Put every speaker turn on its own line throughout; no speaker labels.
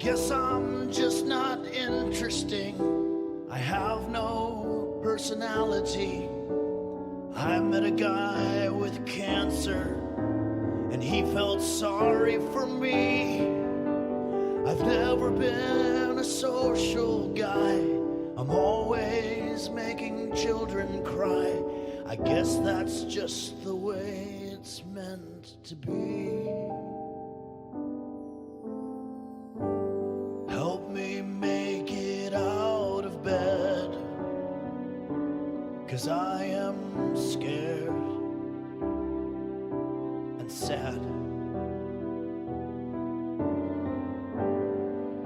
guess I'm just not interesting. I have no personality. I met a guy with cancer, and he felt sorry for me. I've never been a social guy. I'm always making children cry. I guess that's just the way it's meant to be. Help me make it out of bed, 'cause I am scared and sad.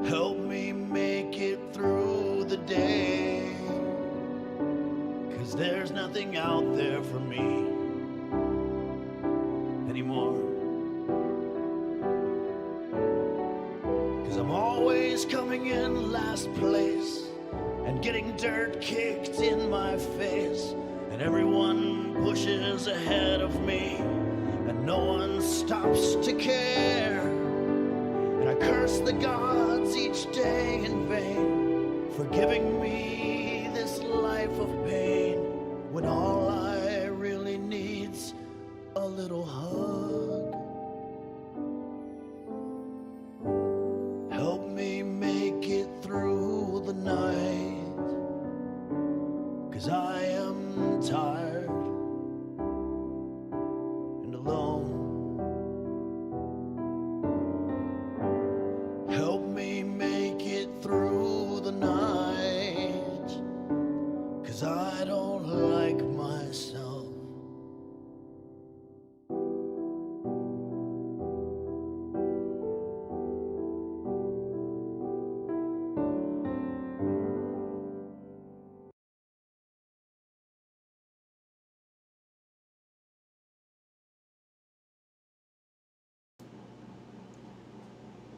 Help me make it through the day, 'cause there's nothing out there for me anymore. 'Cause I'm always coming in last place and getting dirt kicked in my face, and everyone pushes ahead of me and no one stops to care. And I curse the gods each day in vain for giving me this life of pain, when all I really need's a little hug. Help me make it through the night, 'cause I am tired and alone. Help me make it through the night, 'cause I don't like myself.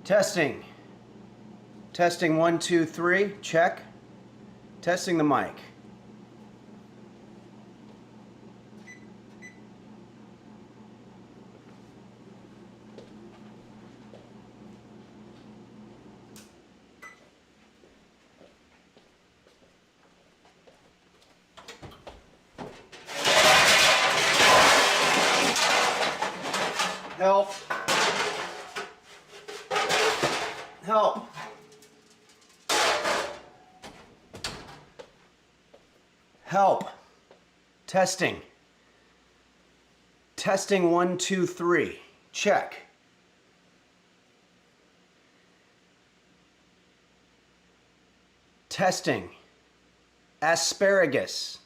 Testing. Testing 1, 2, 3. Check. Testing the mic. Help. Help. Help. Testing. Testing 1, 2, 3. Check. Testing. Asparagus.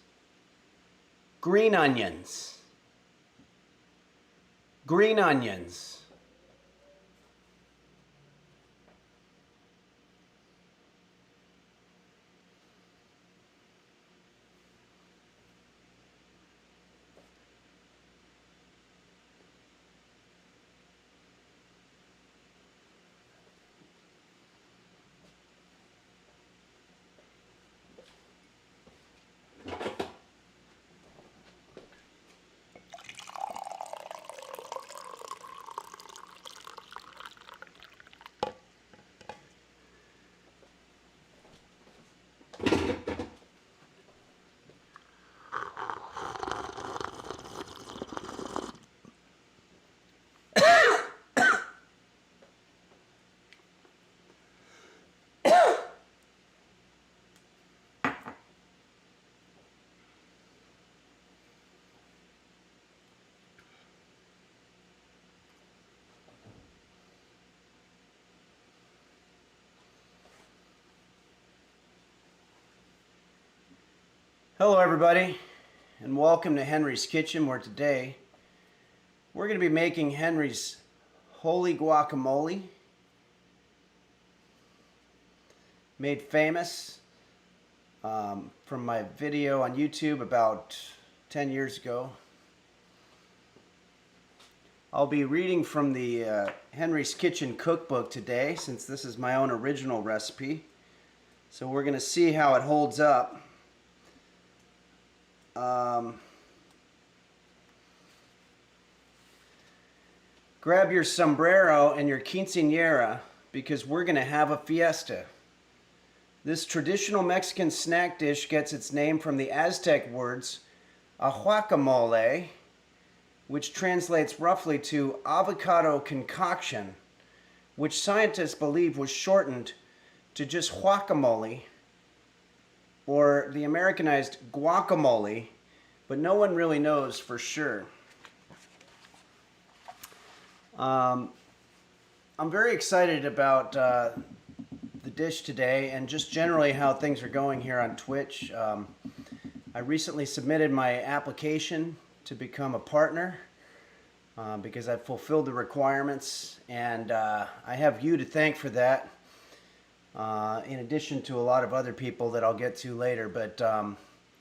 Green onions. Green onions. Hello everybody, and welcome to Henry's Kitchen, where today we're going to be making Henry's holy guacamole, made famous from my video on YouTube about 10 years ago. I'll be reading from the Henry's Kitchen cookbook today, since this is my own original recipe. So we're going to see how it holds up. Grab your sombrero and your quinceañera, because we're going to have a fiesta. This traditional Mexican snack dish gets its name from the Aztec words guacamole, which translates roughly to avocado concoction, which scientists believe was shortened to just guacamole, or the Americanized guacamole, but no one really knows for sure. I'm very excited about the dish today and just generally how things are going here on Twitch. I recently submitted my application to become a partner because I've fulfilled the requirements, and I have you to thank for that, in addition to a lot of other people that I'll get to later. But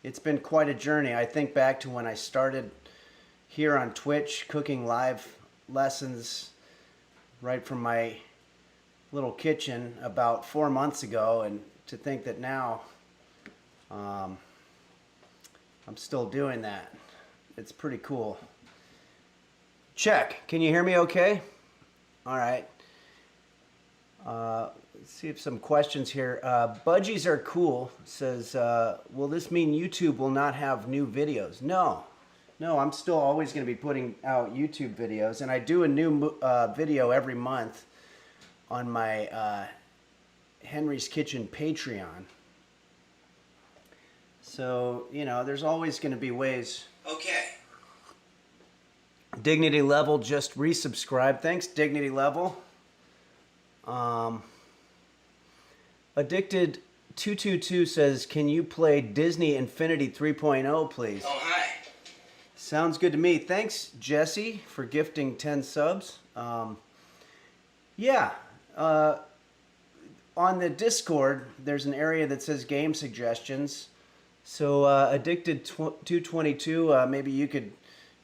it's been quite a journey. I think back to when I started here on Twitch cooking live lessons right from my little kitchen about 4 months ago, and to think that now I'm still doing that. It's pretty cool. Check. Can you hear me okay? All right. Let's see if some questions here. Budgies are cool says, will this mean YouTube will not have new videos? No, I'm still always going to be putting out YouTube videos, and I do a new video every month on my Henry's Kitchen Patreon. So, you know, there's always going to be ways. Okay. Dignity Level just resubscribed. Thanks, Dignity Level. Addicted 222 says, can you play Disney Infinity 3.0, please? Oh, hi. Sounds good to me. Thanks, Jesse, for gifting 10 subs. Yeah. On the Discord, there's an area that says game suggestions. So, Addicted 222, maybe you could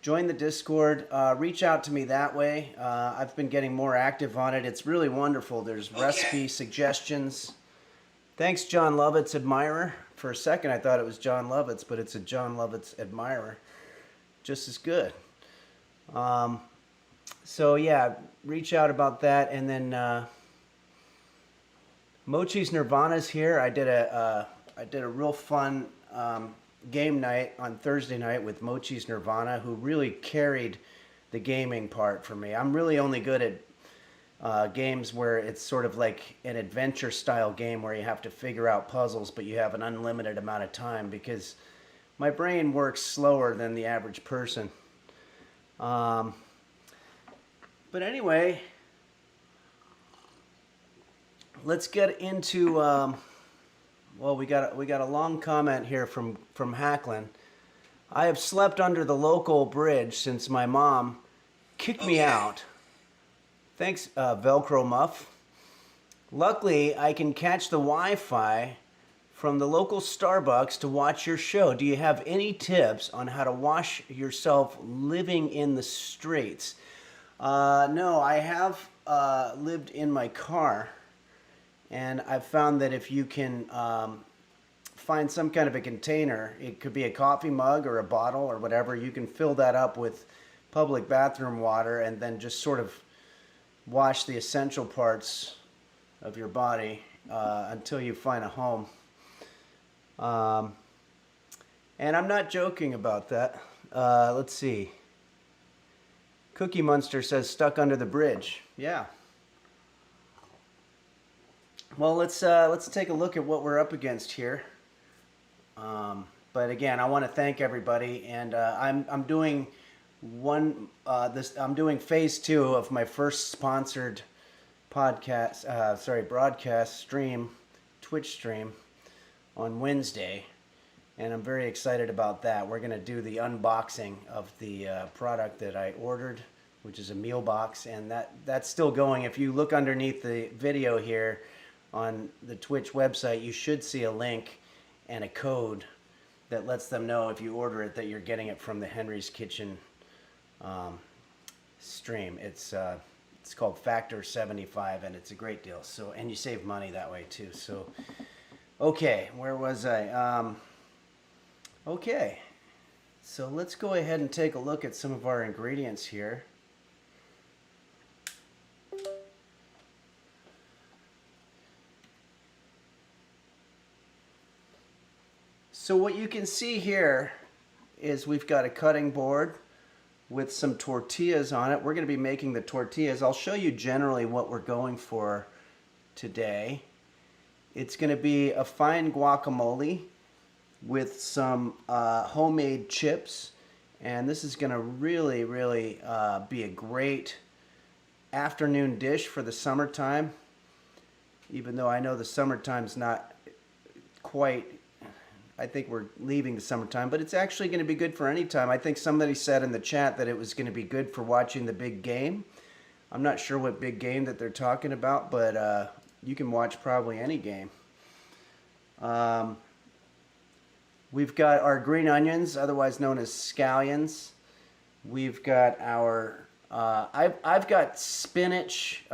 join the Discord. Reach out to me that way. I've been getting more active on it. It's really wonderful. There's recipe suggestions. Thanks, John Lovett's Admirer. For a second, I thought it was John Lovett's, but it's a John Lovett's Admirer. Just as good. So, yeah, reach out about that. And then Mochi's Nirvana's here. I did a real fun game night on Thursday night with Mochi's Nirvana, who really carried the gaming part for me. I'm really only good at games where it's sort of like an adventure style game where you have to figure out puzzles, but you have an unlimited amount of time, because my brain works slower than the average person. But anyway, let's get into well, we got a long comment here from Hacklin. I have slept under the local bridge since my mom kicked me out. Thanks, Velcro Muff. Luckily, I can catch the Wi-Fi from the local Starbucks to watch your show. Do you have any tips on how to wash yourself living in the streets? No, I have lived in my car. And I've found that if you can find some kind of a container, it could be a coffee mug or a bottle or whatever, you can fill that up with public bathroom water and then just sort of wash the essential parts of your body until you find a home. And I'm not joking about that. Let's see. Cookie Monster says stuck under the bridge. Yeah. Well, let's take a look at what we're up against here. But again, I want to thank everybody, and I'm doing I'm doing phase 2 of my first sponsored broadcast stream, Twitch stream, on Wednesday, and I'm very excited about that. We're going to do the unboxing of the product that I ordered, which is a meal box, and that's still going. If you look underneath the video here on the Twitch website, you should see a link and a code that lets them know if you order it that you're getting it from the Henry's Kitchen stream. It's called Factor 75, and it's a great deal. So, and you save money that way too. So, okay, where was I? Okay, so let's go ahead and take a look at some of our ingredients here. So what you can see here is we've got a cutting board with some tortillas on it. We're going to be making the tortillas. I'll show you generally what we're going for today. It's going to be a fine guacamole with some homemade chips, and this is going to really be a great afternoon dish for the summertime, even though I know the summertime's not quite, I think we're leaving the summertime, but it's actually going to be good for any time. I think somebody said in the chat that it was going to be good for watching the big game. I'm not sure what big game that they're talking about, but you can watch probably any game. We've got our green onions, otherwise known as scallions. We've got our, I've got spinach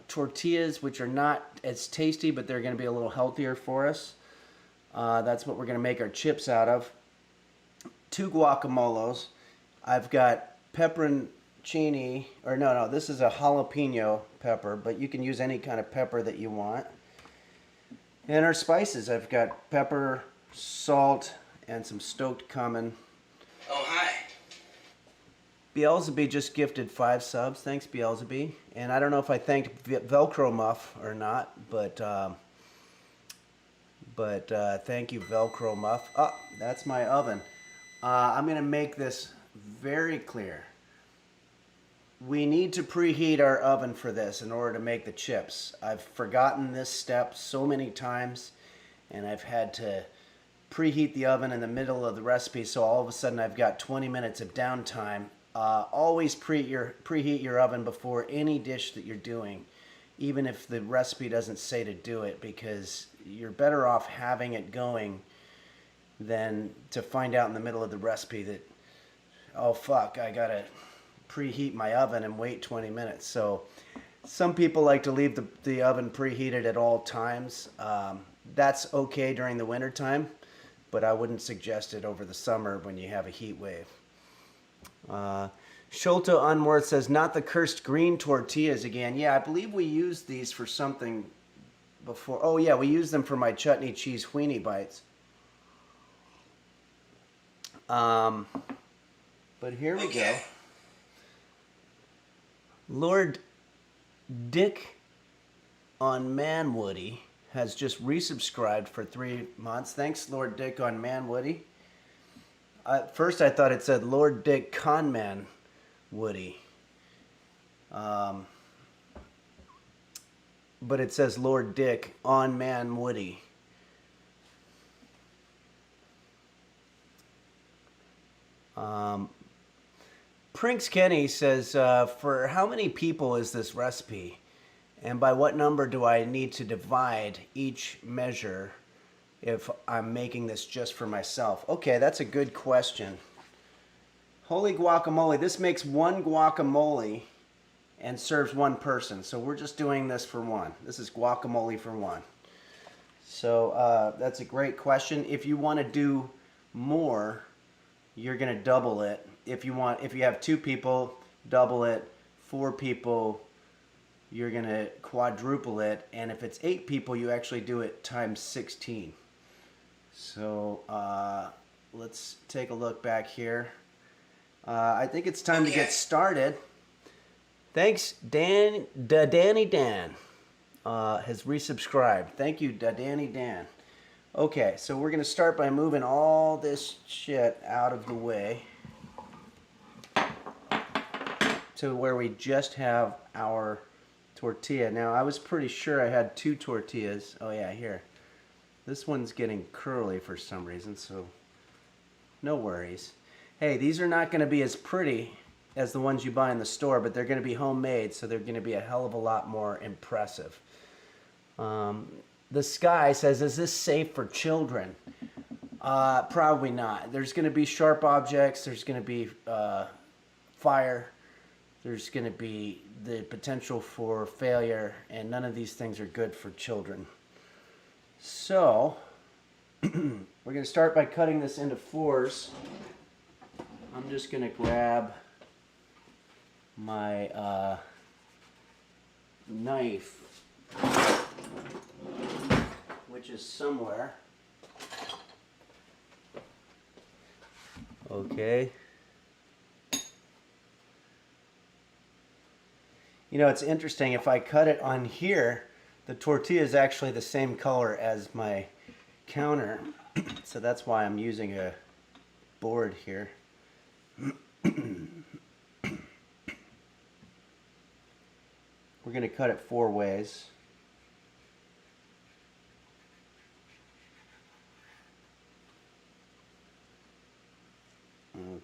tortillas, which are not as tasty, but they're going to be a little healthier for us. That's what we're going to make our chips out of. 2 guacamoles. I've got pepperoncini, or no, this is a jalapeno pepper, but you can use any kind of pepper that you want. And our spices, I've got pepper, salt, and some stoked cumin.
Oh, hi.
Beelzebub just gifted 5 subs. Thanks, Beelzebub. And I don't know if I thanked Velcro Muff or not, but thank you, Velcro Muff. Oh, that's my oven. I'm going to make this very clear. We need to preheat our oven for this in order to make the chips. I've forgotten this step so many times, and I've had to preheat the oven in the middle of the recipe, so all of a sudden I've got 20 minutes of downtime. Always preheat your oven before any dish that you're doing, even if the recipe doesn't say to do it, because you're better off having it going than to find out in the middle of the recipe that, oh fuck, I gotta preheat my oven and wait 20 minutes. So some people like to leave the oven preheated at all times. That's okay during the winter time, but I wouldn't suggest it over the summer when you have a heat wave. Sholto Unworth says, not the cursed green tortillas again. Yeah, I believe we used these for something before. Oh yeah, we used them for my chutney cheese weenie bites. But here we go. Lord Dick on Manwoody has just resubscribed for 3 months. Thanks, Lord Dick on Manwoody. At first I thought it said Lord Dick Conman Woody. But it says Lord Dick on Man Woody. Prinks Kenny says, for how many people is this recipe? And by what number do I need to divide each measure if I'm making this just for myself? Okay, that's a good question. Holy guacamole. This makes 1 guacamole and serves 1 person. So we're just doing this for 1. This is guacamole for 1. So that's a great question. If you want to do more, you're going to double it. If you have 2 people, double it. 4 people, you're going to quadruple it. And if it's 8 people, you actually do it times 16. So let's take a look back here. I think it's time to get started. Thanks, Danny Dan has resubscribed. Thank you, Danny Dan. Okay, so we're going to start by moving all this shit out of the way to where we just have our tortilla. Now, I was pretty sure I had 2 tortillas. Oh yeah, here. This one's getting curly for some reason, so no worries. Hey, these are not going to be as pretty as the ones you buy in the store, but they're going to be homemade, so they're going to be a hell of a lot more impressive. The Sky says, is this safe for children? Probably not. There's going to be sharp objects. There's going to be fire. There's going to be the potential for failure, and none of these things are good for children. So, we're going to start by cutting this into 4s. I'm just going to grab my knife, which is somewhere. Okay. You know, it's interesting, if I cut it on here, the tortilla is actually the same color as my counter. So that's why I'm using a board here. We're going to cut it 4 ways.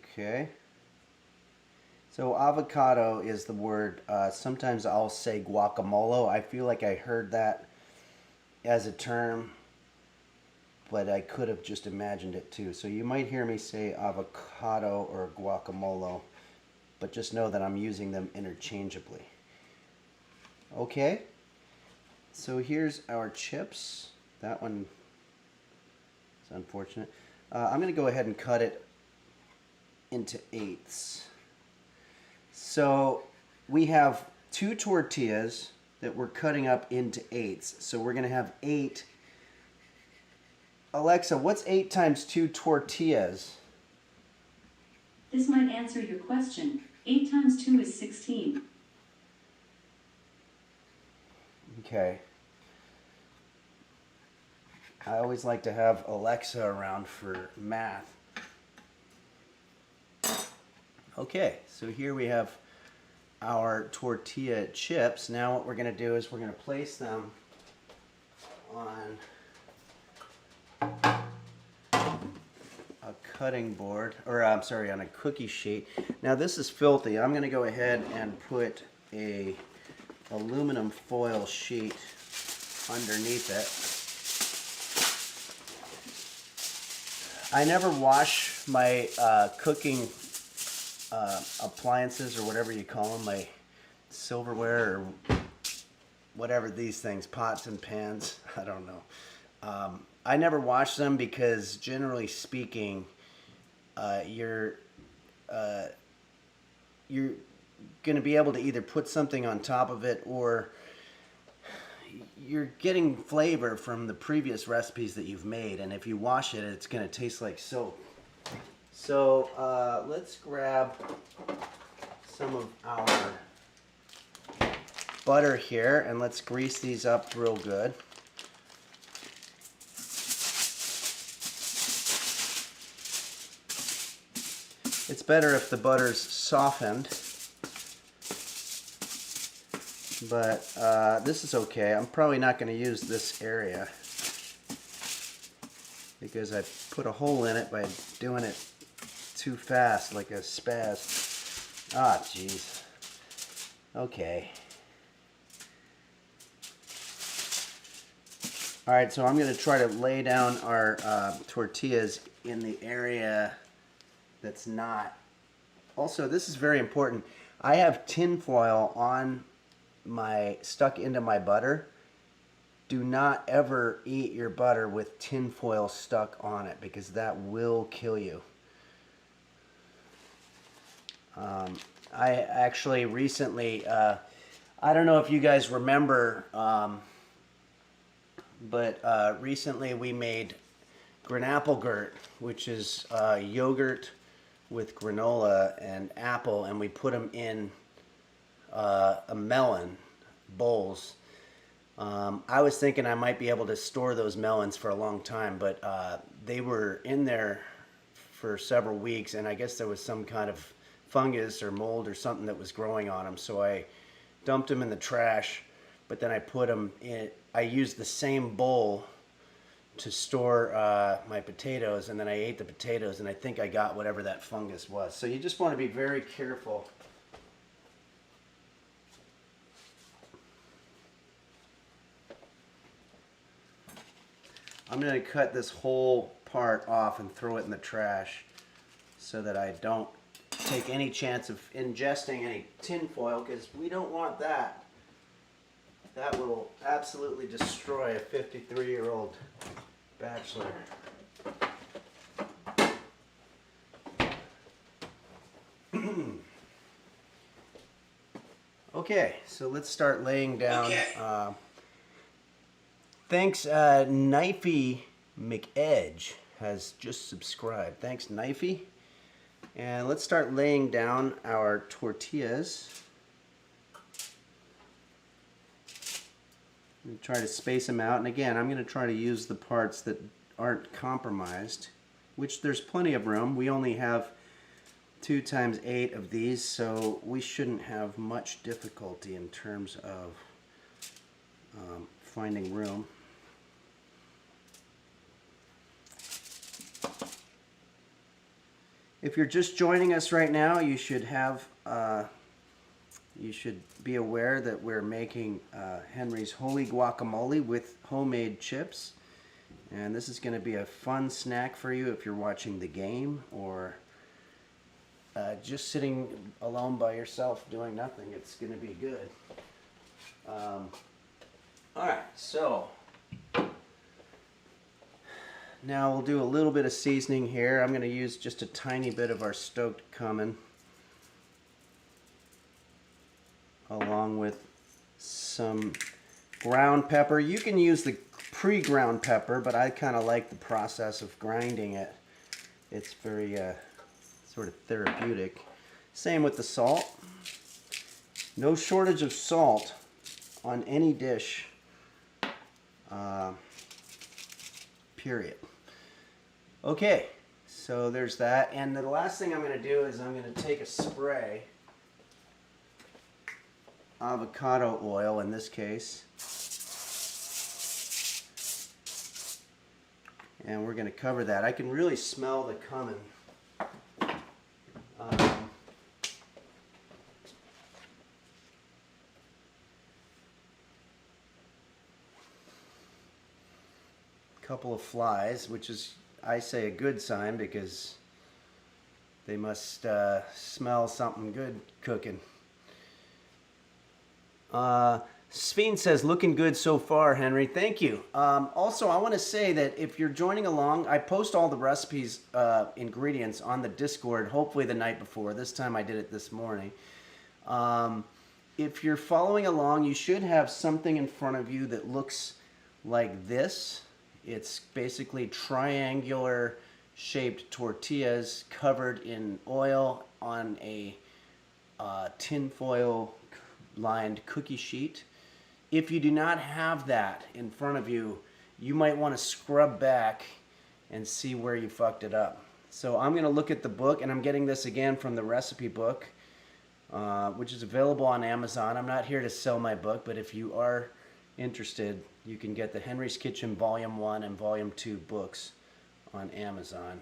Okay. So avocado is the word. Sometimes I'll say guacamole. I feel like I heard that as a term, but I could have just imagined it too. So you might hear me say avocado or guacamole, but just know that I'm using them interchangeably. Okay. So here's our chips. That one is unfortunate. I'm going to go ahead and cut it into 8ths. So we have 2 tortillas that we're cutting up into 8ths. So we're going to have 8. Alexa, what's 8 times 2 tortillas?
This might answer your question. 8 times 2 is 16.
Okay. I always like to have Alexa around for math. Okay, so here we have our tortilla chips. Now what we're going to do is we're going to place them on a cutting board, or I'm sorry, on a cookie sheet. Now this is filthy. I'm going to go ahead and put a aluminum foil sheet underneath it. I never wash my cooking appliances, or whatever you call them, my silverware or whatever these things, pots and pans, I don't know. I never wash them because generally speaking, you're going to be able to either put something on top of it, or you're getting flavor from the previous recipes that you've made, and if you wash it, it's going to taste like soap. So let's grab some of our butter here, and let's grease these up real good. It's better if the butter's softened, but this is okay. I'm probably not going to use this area because I put a hole in it by doing it too fast, like a spaz. Ah, jeez. Okay. All right, so I'm going to try to lay down our tortillas in the area that's not. Also, this is very important. I have tin foil on stuck into my butter. Do not ever eat your butter with tin foil stuck on it, because that will kill you. I actually recently, I don't know if you guys remember, but recently we made Granapplegurt, which is yogurt with granola and apple, and we put them in a melon bowls. I was thinking I might be able to store those melons for a long time, but they were in there for several weeks, and I guess there was some kind of fungus or mold or something that was growing on them, so I dumped them in the trash, but then I put them in. I used the same bowl to store my potatoes, and then I ate the potatoes, and I think I got whatever that fungus was. So you just want to be very careful. I'm going to cut this whole part off and throw it in the trash so that I don't take any chance of ingesting any tin foil, because we don't want that. That will absolutely destroy a 53-year-old bachelor. Okay, so let's start laying down. Okay. Thanks, Knifey McEdge has just subscribed. Thanks, Knifey. And let's start laying down our tortillas. And try to space them out. And again, I'm going to try to use the parts that aren't compromised, which there's plenty of room. We only have 2 times 8 of these, so we shouldn't have much difficulty in terms of finding room. If you're just joining us right now, you should have you should be aware that we're making Henry's Holy Guacamole with homemade chips, and this is going to be a fun snack for you if you're watching the game or just sitting alone by yourself doing nothing. It's going to be good. Alright, so now we'll do a little bit of seasoning here. I'm going to use just a tiny bit of our stoked cumin along with some ground pepper. You can use the pre-ground pepper, but I kind of like the process of grinding it. It's very sort of therapeutic. Same with the salt. No shortage of salt on any dish, period. Okay, so there's that. And the last thing I'm going to do is I'm going to take a spray, avocado oil in this case, and we're going to cover that. I can really smell the cumin. Couple of flies, which is, I say, a good sign because they must smell something good cooking. Sveen says, looking good so far, Henry. Thank you. Also, I want to say that if you're joining along, I post all the recipes, ingredients on the Discord, hopefully the night before. This time I did it this morning. If you're following along, you should have something in front of you that looks like this. It's basically triangular shaped tortillas covered in oil on a tinfoil lined cookie sheet. If you do not have that in front of you, you might want to scrub back and see where you fucked it up. So I'm going to look at the book, and I'm getting this again from the recipe book, which is available on Amazon. I'm not here to sell my book, but if you are interested, you can get the Henry's Kitchen Volume 1 and Volume 2 books on Amazon.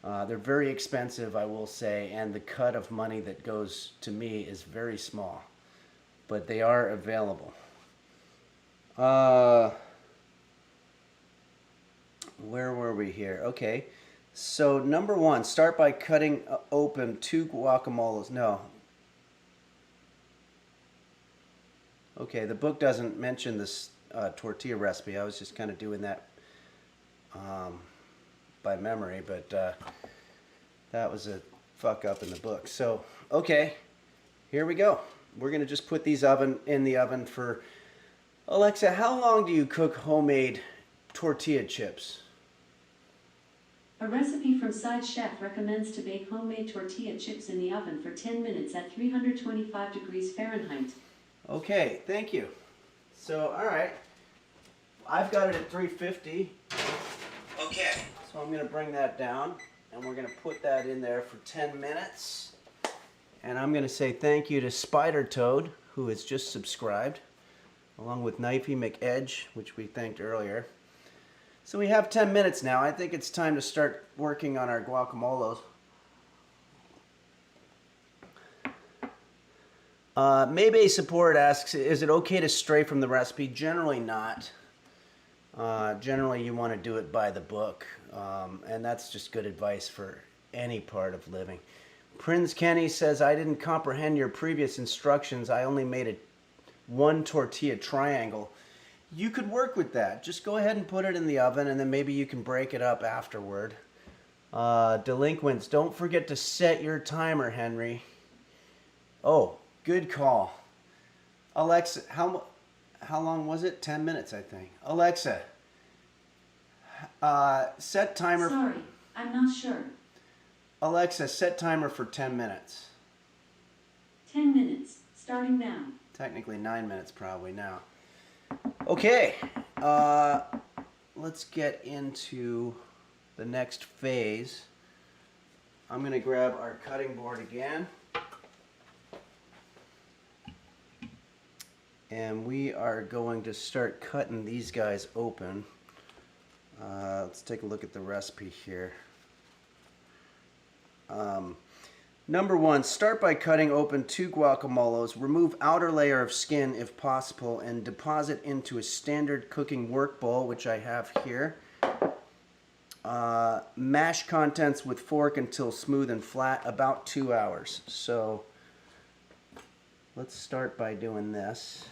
They're very expensive, I will say, and the cut of money that goes to me is very small, but they are available. Where were we here? Okay, so number 1, start by cutting open 2 guacamoles. No. Okay, the book doesn't mention this tortilla recipe. I was just kind of doing that by memory, but that was a fuck up in the book. So, okay, here we go. We're going to just put these in the oven for... Alexa, how long do you cook homemade tortilla chips?
A recipe from Side Chef recommends to bake homemade tortilla chips in the oven for 10 minutes at 325 degrees Fahrenheit.
Okay, thank you. So, all right. I've got it at 350. Okay. So I'm going to bring that down, and we're going to put that in there for 10 minutes. And I'm going to say thank you to Spider Toad, who has just subscribed, along with Knifey McEdge, which we thanked earlier. So we have 10 minutes now. I think it's time to start working on our guacamoles. Maybe Support asks, is it okay to stray from the recipe? Generally not. Generally you want to do it by the book, and that's just good advice for any part of living. Prince Kenny says, I didn't comprehend your previous instructions. I only made 1 tortilla triangle. You could work with that. Just go ahead and put it in the oven, and then maybe you can break it up afterward. Delinquents, don't forget to set your timer, Henry. Oh, good call. Alexa, how long was it? 10 minutes, I think. Alexa, set timer.
Sorry, I'm not sure.
Alexa, set timer for 10 minutes.
10 minutes, starting now.
Technically 9 minutes probably now. Okay, let's get into the next phase. I'm going to grab our cutting board again. And we are going to start cutting these guys open. Let's take a look at the recipe here. Number 1, start by cutting open 2 guacamoles. Remove outer layer of skin if possible and deposit into a standard cooking work bowl, which I have here. Mash contents with fork until smooth and flat, about 2 hours. So let's start by doing this.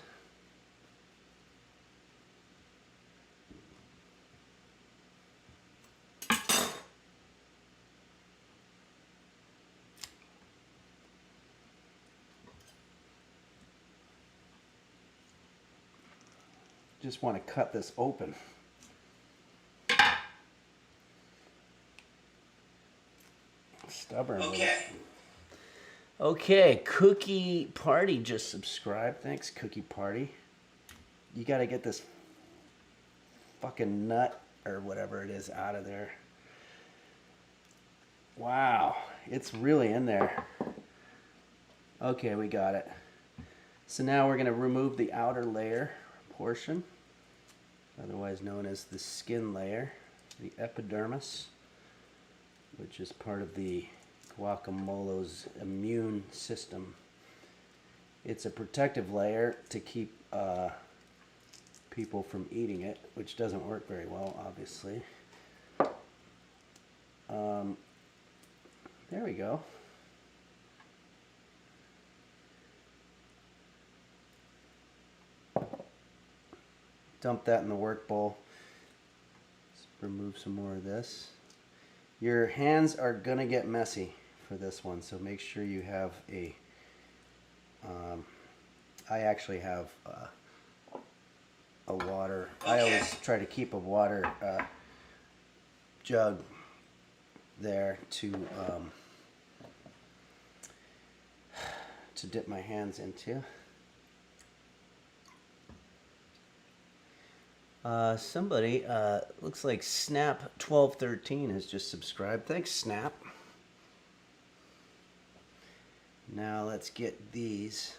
Just want to cut this open. Stubborn. Okay, Cookie Party just subscribed. Thanks, Cookie Party. You got to get this fucking nut or whatever it is out of there. Wow, it's really in there. Okay, we got it. So now we're going to remove the outer layer portion, otherwise known as the skin layer, the epidermis, which is part of the guacamole's immune system. It's a protective layer to keep people from eating it, which doesn't work very well, obviously. There we go. Dump that in the work bowl. Let's remove some more of this. Your hands are gonna get messy for this one, so make sure you have a I actually have a water. Okay. I always try to keep a water jug there to dip my hands into. Somebody, looks like Snap1213 has just subscribed. Thanks, Snap. Now let's get these.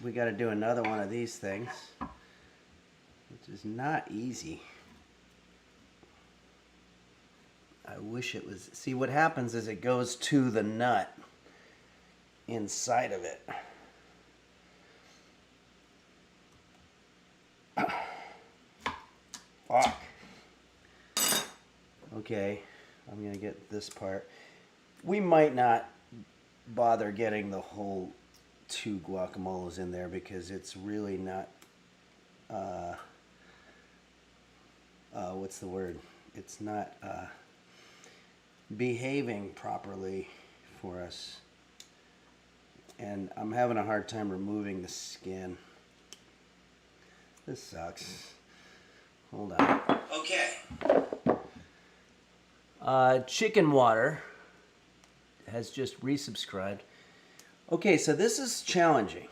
We got to do another one of these things, which is not easy. I wish it was. See, what happens is it goes to the nut inside of it. Fuck. Okay, I'm gonna get this part. We might not bother getting the whole 2 guacamoles in there because it's really not what's the word? It's not behaving properly for us. And I'm having a hard time removing the skin. This sucks. Hold on. Okay. Chicken Water has just resubscribed. Okay, so this is challenging.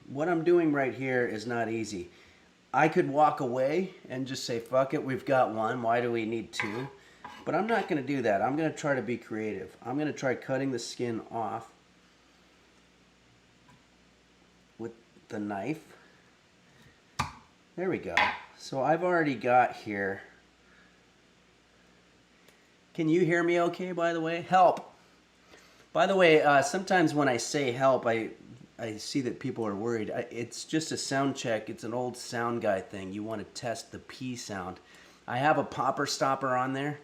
What I'm doing right here is not easy. I could walk away and just say, fuck it, we've got 1. Why do we need 2? But I'm not going to do that. I'm going to try to be creative. I'm going to try cutting the skin off with the knife. There we go. So I've already got here. Can you hear me okay, by the way? Help! By the way, sometimes when I say help, I see that people are worried. It's just a sound check. It's an old sound guy thing. You want to test the P sound. I have a popper stopper on there,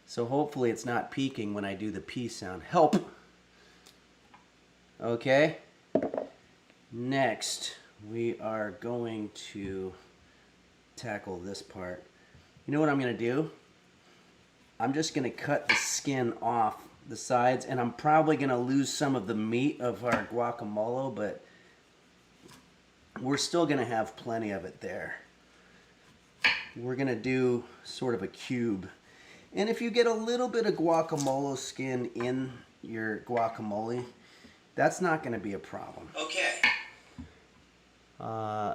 so hopefully it's not peaking when I do the P sound. Help! Okay. Next, we are going to tackle this part. You know what I'm going to do? I'm just going to cut the skin off the sides, and I'm probably going to lose some of the meat of our guacamole, but we're still going to have plenty of it there. We're going to do sort of a cube. And if you get a little bit of guacamole skin in your guacamole, that's not going to be a problem.
Okay.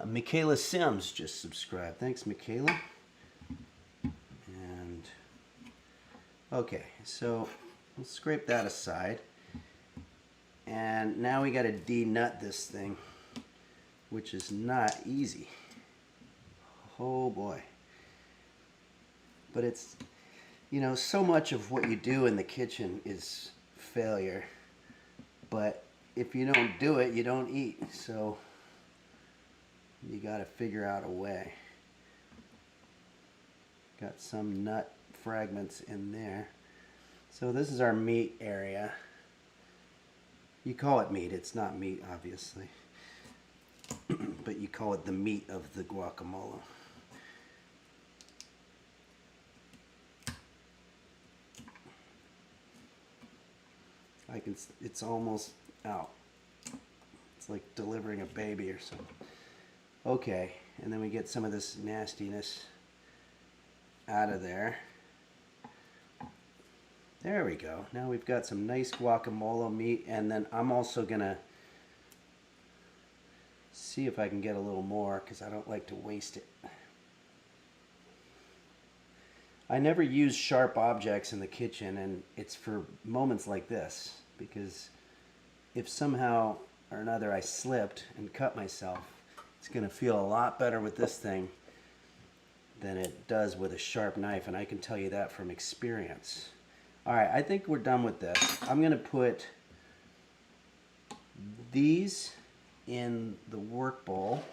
Michaela Sims just subscribed. Thanks, Michaela. And okay, so we'll scrape that aside. And now we got to denut this thing, which is not easy. Oh boy. But it's, you know, so much of what you do in the kitchen is failure. But if you don't do it, you don't eat. So you got to figure out a way. Got some nut fragments in there. So this is our meat area. You call it meat. It's not meat, obviously. But you call it the meat of the guacamole. It's almost out. It's like delivering a baby or something. Okay, and then we get some of this nastiness out of there. There we go. Now we've got some nice guacamole meat, and then I'm also gonna see if I can get a little more because I don't like to waste it. I never use sharp objects in the kitchen, and it's for moments like this, because if somehow or another I slipped and cut myself, it's gonna feel a lot better with this thing than it does with a sharp knife, and I can tell you that from experience. All right, I think we're done with this. I'm gonna put these in the work bowl,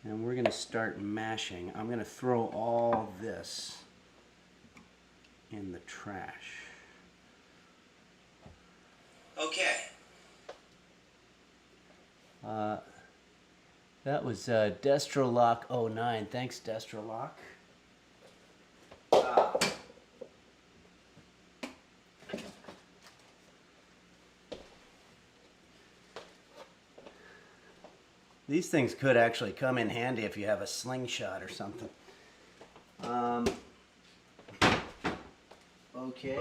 and we're gonna start mashing. I'm gonna throw all this in the trash.
Okay.
That was Destrolock09. Thanks, Destrolock. These things could actually come in handy if you have a slingshot or something. Okay.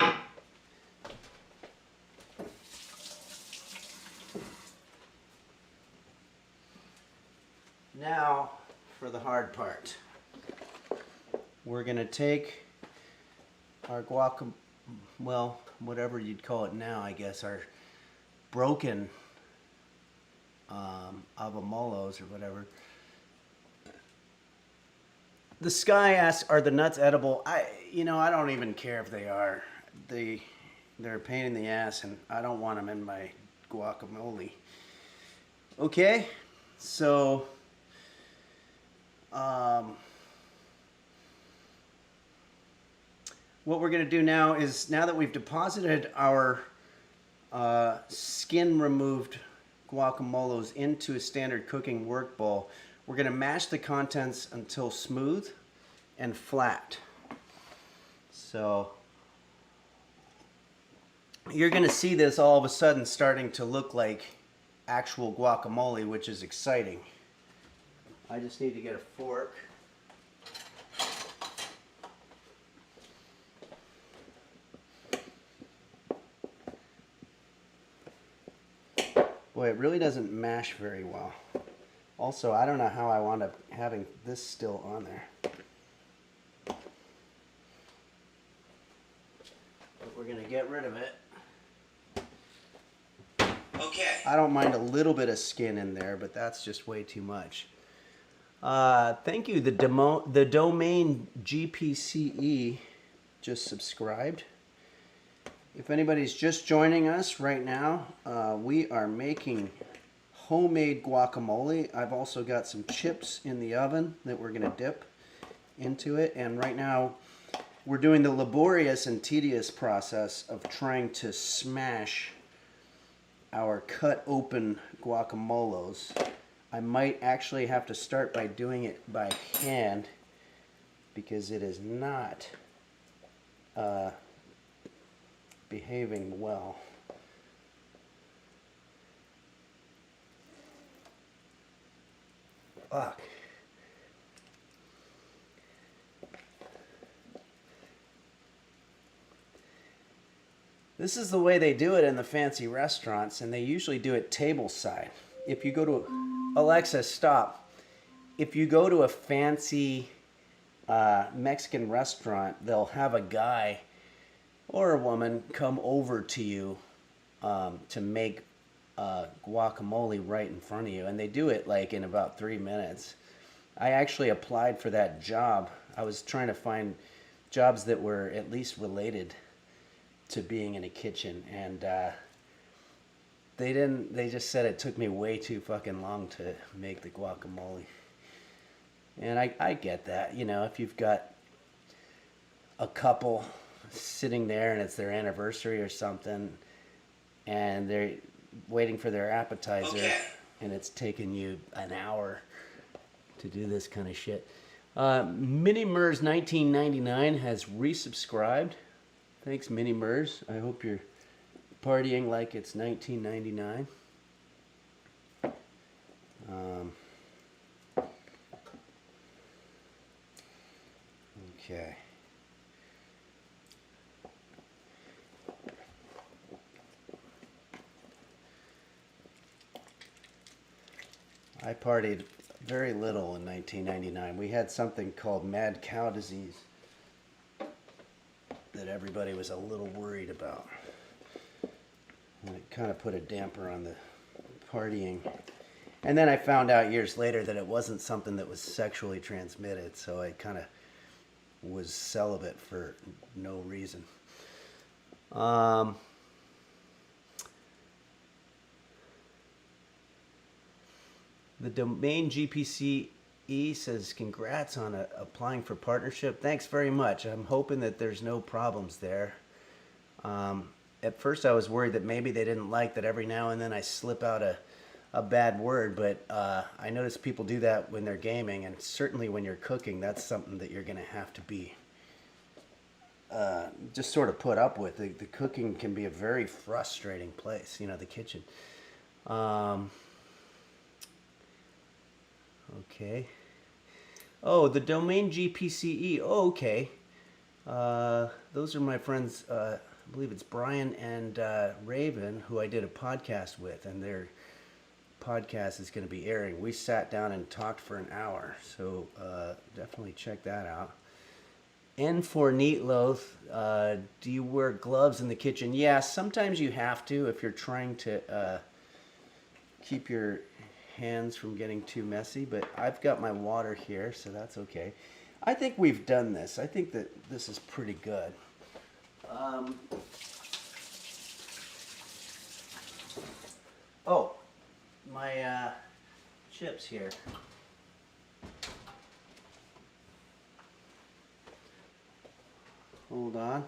Now for the hard part. We're gonna take our guacamole, well, whatever you'd call it now, I guess, our broken avocados or whatever. The Sky asks, are the nuts edible? I don't even care if they are. They're a pain in the ass, and I don't want them in my guacamole. Okay, so what we're going to do now is, now that we've deposited our skin removed guacamoles into a standard cooking work bowl, we're going to mash the contents until smooth and flat. So you're going to see this all of a sudden starting to look like actual guacamole, which is exciting. I just need to get a fork. Boy, it really doesn't mash very well. Also, I don't know how I wound up having this still on there. But we're going to get rid of it.
Okay.
I don't mind a little bit of skin in there, but that's just way too much. Thank you. The domain GPCE just subscribed. If anybody's just joining us right now, we are making homemade guacamole. I've also got some chips in the oven that we're going to dip into it. And right now, we're doing the laborious and tedious process of trying to smash our cut open guacamoles. I might actually have to start by doing it by hand because it is not behaving well. Fuck. This is the way they do it in the fancy restaurants, and they usually do it table side. If you go to Alexa, stop. If you go to a fancy Mexican restaurant, they'll have a guy or a woman come over to you to make guacamole right in front of you, and they do it like in about 3 minutes. I actually applied for that job. I was trying to find jobs that were at least related to being in a kitchen, and they didn't. They just said it took me way too fucking long to make the guacamole. And I get that, you know, if you've got a couple sitting there and it's their anniversary or something, and they're waiting for their appetizer, and it's taking you an hour to do this kind of shit. Mini Mers 1999 has resubscribed. Thanks, Mini Mers. I hope you're partying like it's 1999. Okay. I partied very little in 1999. We had something called mad cow disease that everybody was a little worried about. And it kind of put a damper on the partying. And then I found out years later that it wasn't something that was sexually transmitted, so I kind of was celibate for no reason. The domain GPCE says, congrats on applying for partnership. Thanks very much. I'm hoping that there's no problems there. At first I was worried that maybe they didn't like that every now and then I slip out a bad word, but I notice people do that when they're gaming, and certainly when you're cooking, that's something that you're going to have to be just sort of put up with. The cooking can be a very frustrating place, you know, the kitchen. Okay. Oh, the domain GPCE. Oh, okay. Those are my friends, I believe it's Brian and Raven, who I did a podcast with, and their podcast is going to be airing. We sat down and talked for an hour, so definitely check that out. N for Neatloaf, do you wear gloves in the kitchen? Yeah, sometimes you have to if you're trying to keep your hands from getting too messy, but I've got my water here, so that's okay. I think we've done this. I think that this is pretty good. Oh, my chips here. Hold on.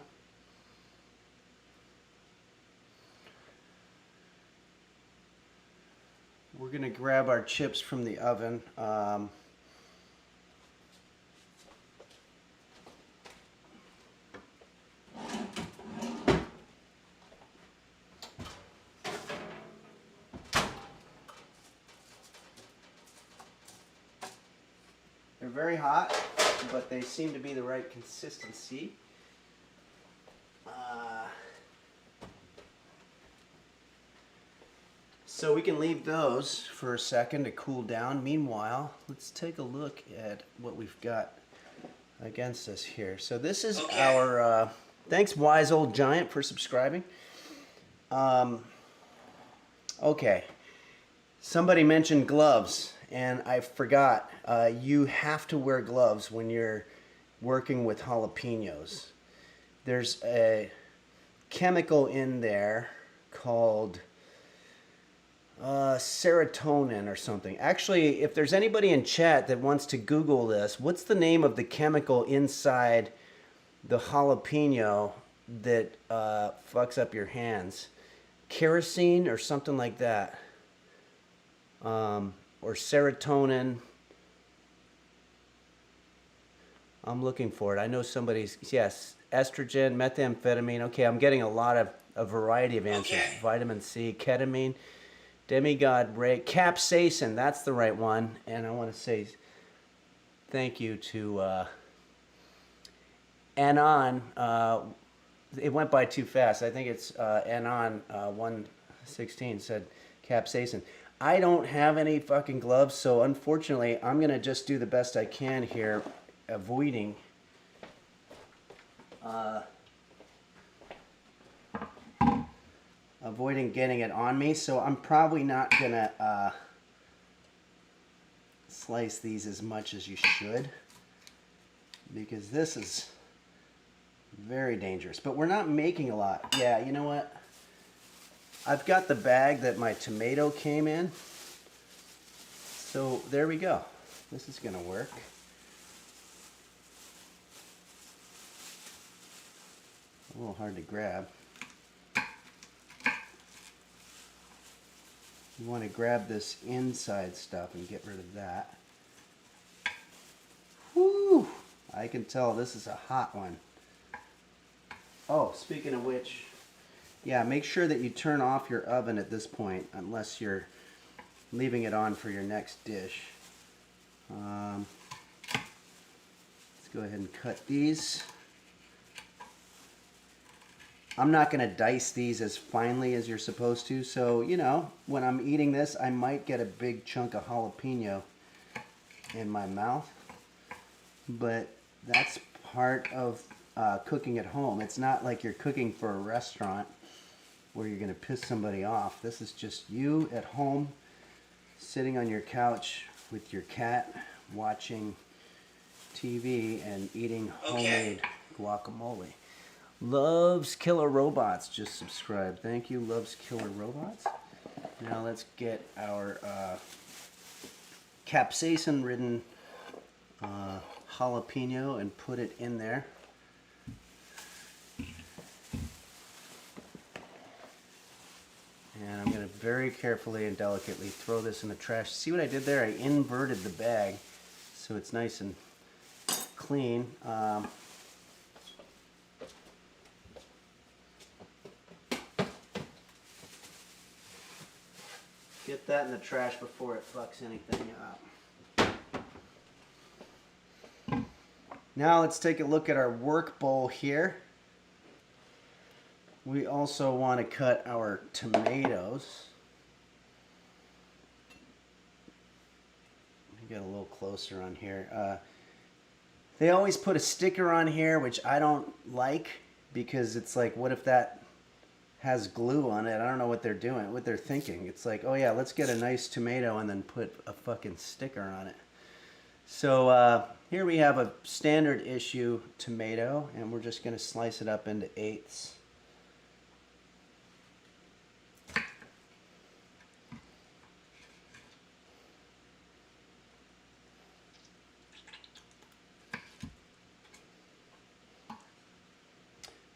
We're going to grab our chips from the oven. They're very hot, but they seem to be the right consistency. So we can leave those for a second to cool down. Meanwhile, let's take a look at what we've got against us here. So this is our, thanks Wise Old Giant for subscribing. Okay, somebody mentioned gloves, and I forgot. You have to wear gloves when you're working with jalapenos. There's a chemical in there called serotonin or something. Actually, if there's anybody in chat that wants to Google this, what's the name of the chemical inside the jalapeno that fucks up your hands? Kerosene or something like that. Or serotonin. I'm looking for it. I know somebody's, yes, estrogen, methamphetamine. Okay, I'm getting a variety of answers. Okay. Vitamin C, ketamine, demigod ray, capsaicin, that's the right one. And I want to say thank you to Anon. It went by too fast. I think it's Anon 116 said capsaicin. I don't have any fucking gloves, so unfortunately, I'm gonna just do the best I can here, avoiding getting it on me. So I'm probably not gonna slice these as much as you should, because this is very dangerous. But we're not making a lot. Yeah, you know what? I've got the bag that my tomato came in. So there we go. This is gonna work. A little hard to grab. You want to grab this inside stuff and get rid of that. Whew! I can tell this is a hot one. Oh, speaking of which, yeah, make sure that you turn off your oven at this point, unless you're leaving it on for your next dish. Let's go ahead and cut these. I'm not going to dice these as finely as you're supposed to, so, you know, when I'm eating this, I might get a big chunk of jalapeno in my mouth. But that's part of cooking at home. It's not like you're cooking for a restaurant where you're going to piss somebody off. This is just you at home, sitting on your couch with your cat, watching TV and eating homemade guacamole. Loves Killer Robots just subscribed. Thank you, Loves Killer Robots. Now let's get our capsaicin-ridden jalapeno and put it in there. And I'm going to very carefully and delicately throw this in the trash. See what I did there? I inverted the bag so it's nice and clean. Get that in the trash before it fucks anything up. Now let's take a look at our work bowl here. We also want to cut our tomatoes. Let me get a little closer on here. They always put a sticker on here, which I don't like, because it's like, what if that has glue on it? I don't know what they're doing, what they're thinking. It's like, oh yeah, let's get a nice tomato and then put a fucking sticker on it. So here we have a standard issue tomato, and we're just going to slice it up into eighths.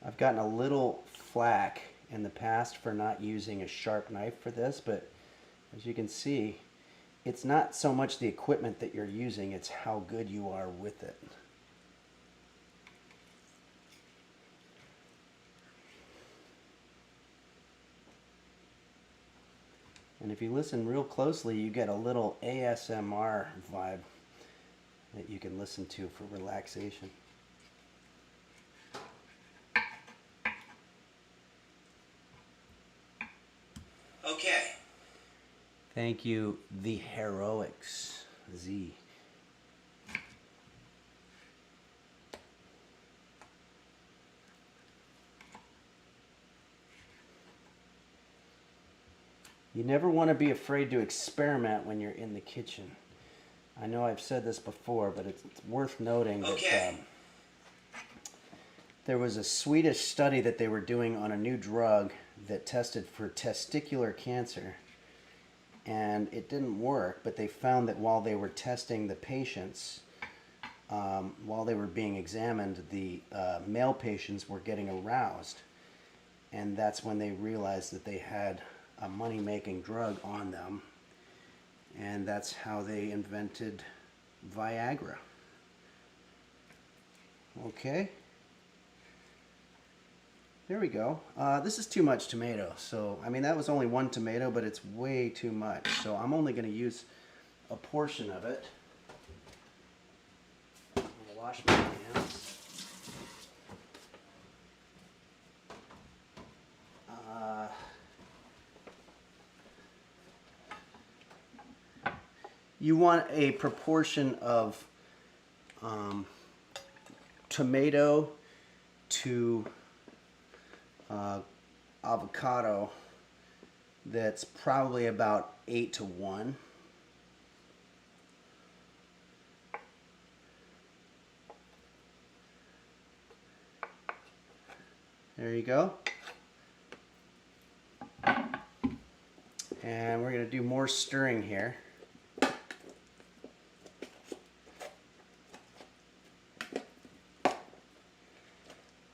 I've gotten a little flack in the past for not using a sharp knife for this, but as you can see, it's not so much the equipment that you're using, it's how good you are with it. And if you listen real closely, you get a little ASMR vibe that you can listen to for relaxation. Okay. Thank you, The Heroics, Z. You never want to be afraid to experiment when you're in the kitchen. I know I've said this before, but it's worth noting that there was a Swedish study that they were doing on a new drug that tested for testicular cancer, and it didn't work, but they found that while they were testing the patients, while they were being examined, the male patients were getting aroused, and that's when they realized that they had a money-making drug on them, and that's how they invented Viagra. Okay. There we go. This is too much tomato, so I mean that was only one tomato, but it's way too much, so I'm only going to use a portion of it. I'm going to wash my hands. you want a proportion of tomato to avocado that's probably about 8-to-1. There you go. And we're going to do more stirring here.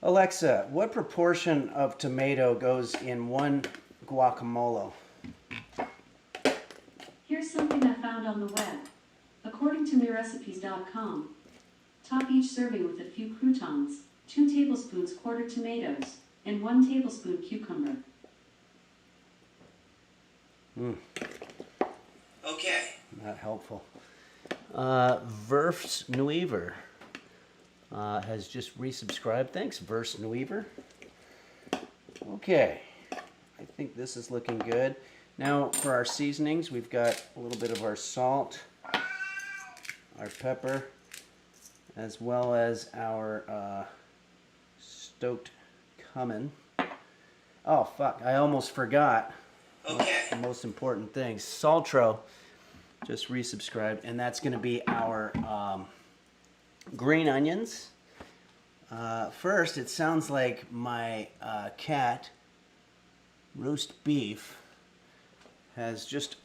Alexa, what proportion of tomato goes in one guacamole?
Here's something I found on the web. According to merecipes.com, top each serving with a few croutons, 2 tablespoons quartered tomatoes, and 1 tablespoon cucumber.
Okay. Not helpful. Verfs Nuever has just resubscribed. Thanks, Verse Nuever. Okay. I think this is looking good. Now for our seasonings, we've got a little bit of our salt, our pepper, as well as our stoked cumin. Oh, fuck. I almost forgot. Okay. The most important thing. Saltro just resubscribed, and that's going to be our green onions. First, it sounds like my cat, Roast Beef, has just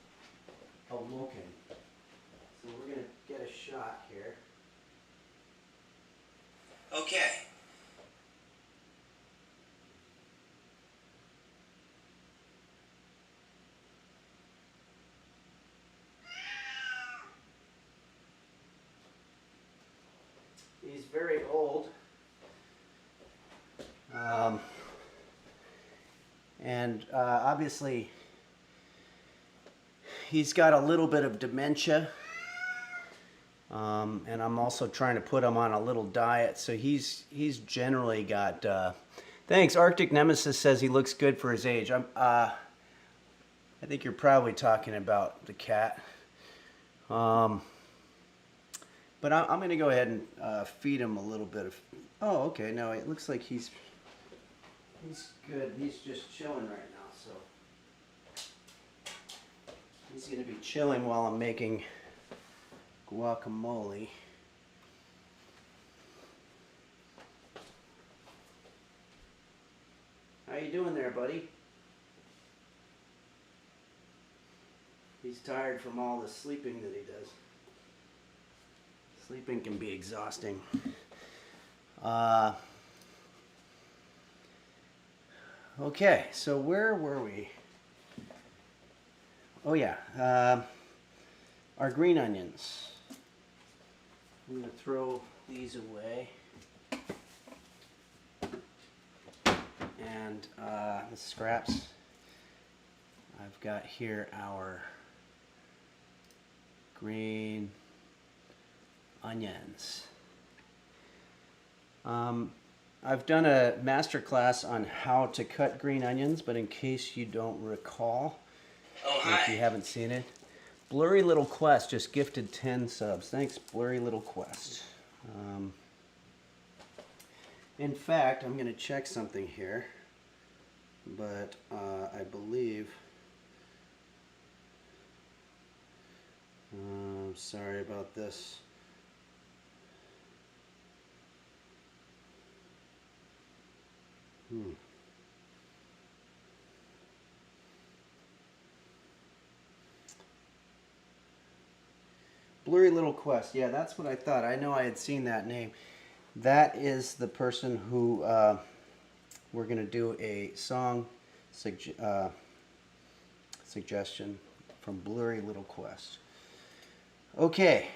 awoken. So we're going to get a shot here. Okay. He's very old. And obviously he's got a little bit of dementia. And I'm also trying to put him on a little diet. So he's generally got... Thanks. Arctic Nemesis says he looks good for his age. I think you're probably talking about the cat. But I'm going to go ahead and feed him a little bit of... Oh, okay. No, it looks like he's good. He's just chilling right now, so... He's going to be chilling while I'm making guacamole. How you doing there, buddy? He's tired from all the sleeping that he does. Sleeping can be exhausting. Okay, so where were we? Oh yeah, our green onions. I'm going to throw these away. And the scraps. I've got here our green onions. I've done a master class on how to cut green onions, but in case you don't recall, if you haven't seen it, Blurry Little Quest just gifted 10 subs. Thanks, Blurry Little Quest. In fact, I'm going to check something here, but I believe... sorry about this. Blurry Little Quest. Yeah, that's what I thought. I know I had seen that name. That is the person who we're going to do a song suggestion from Blurry Little Quest. Okay.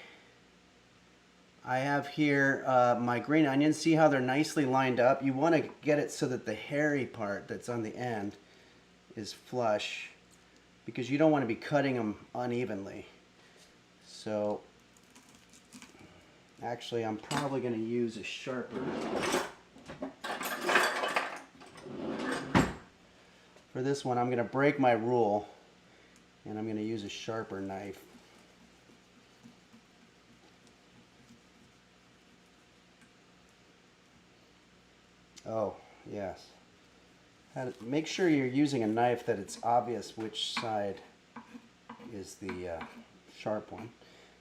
I have here my green onions. See how they're nicely lined up? You want to get it so that the hairy part that's on the end is flush, because you don't want to be cutting them unevenly. So actually I'm probably going to use a sharper. For this one I'm going to break my rule and I'm going to use a sharper knife. Oh, yes. Make sure you're using a knife that it's obvious which side is the sharp one.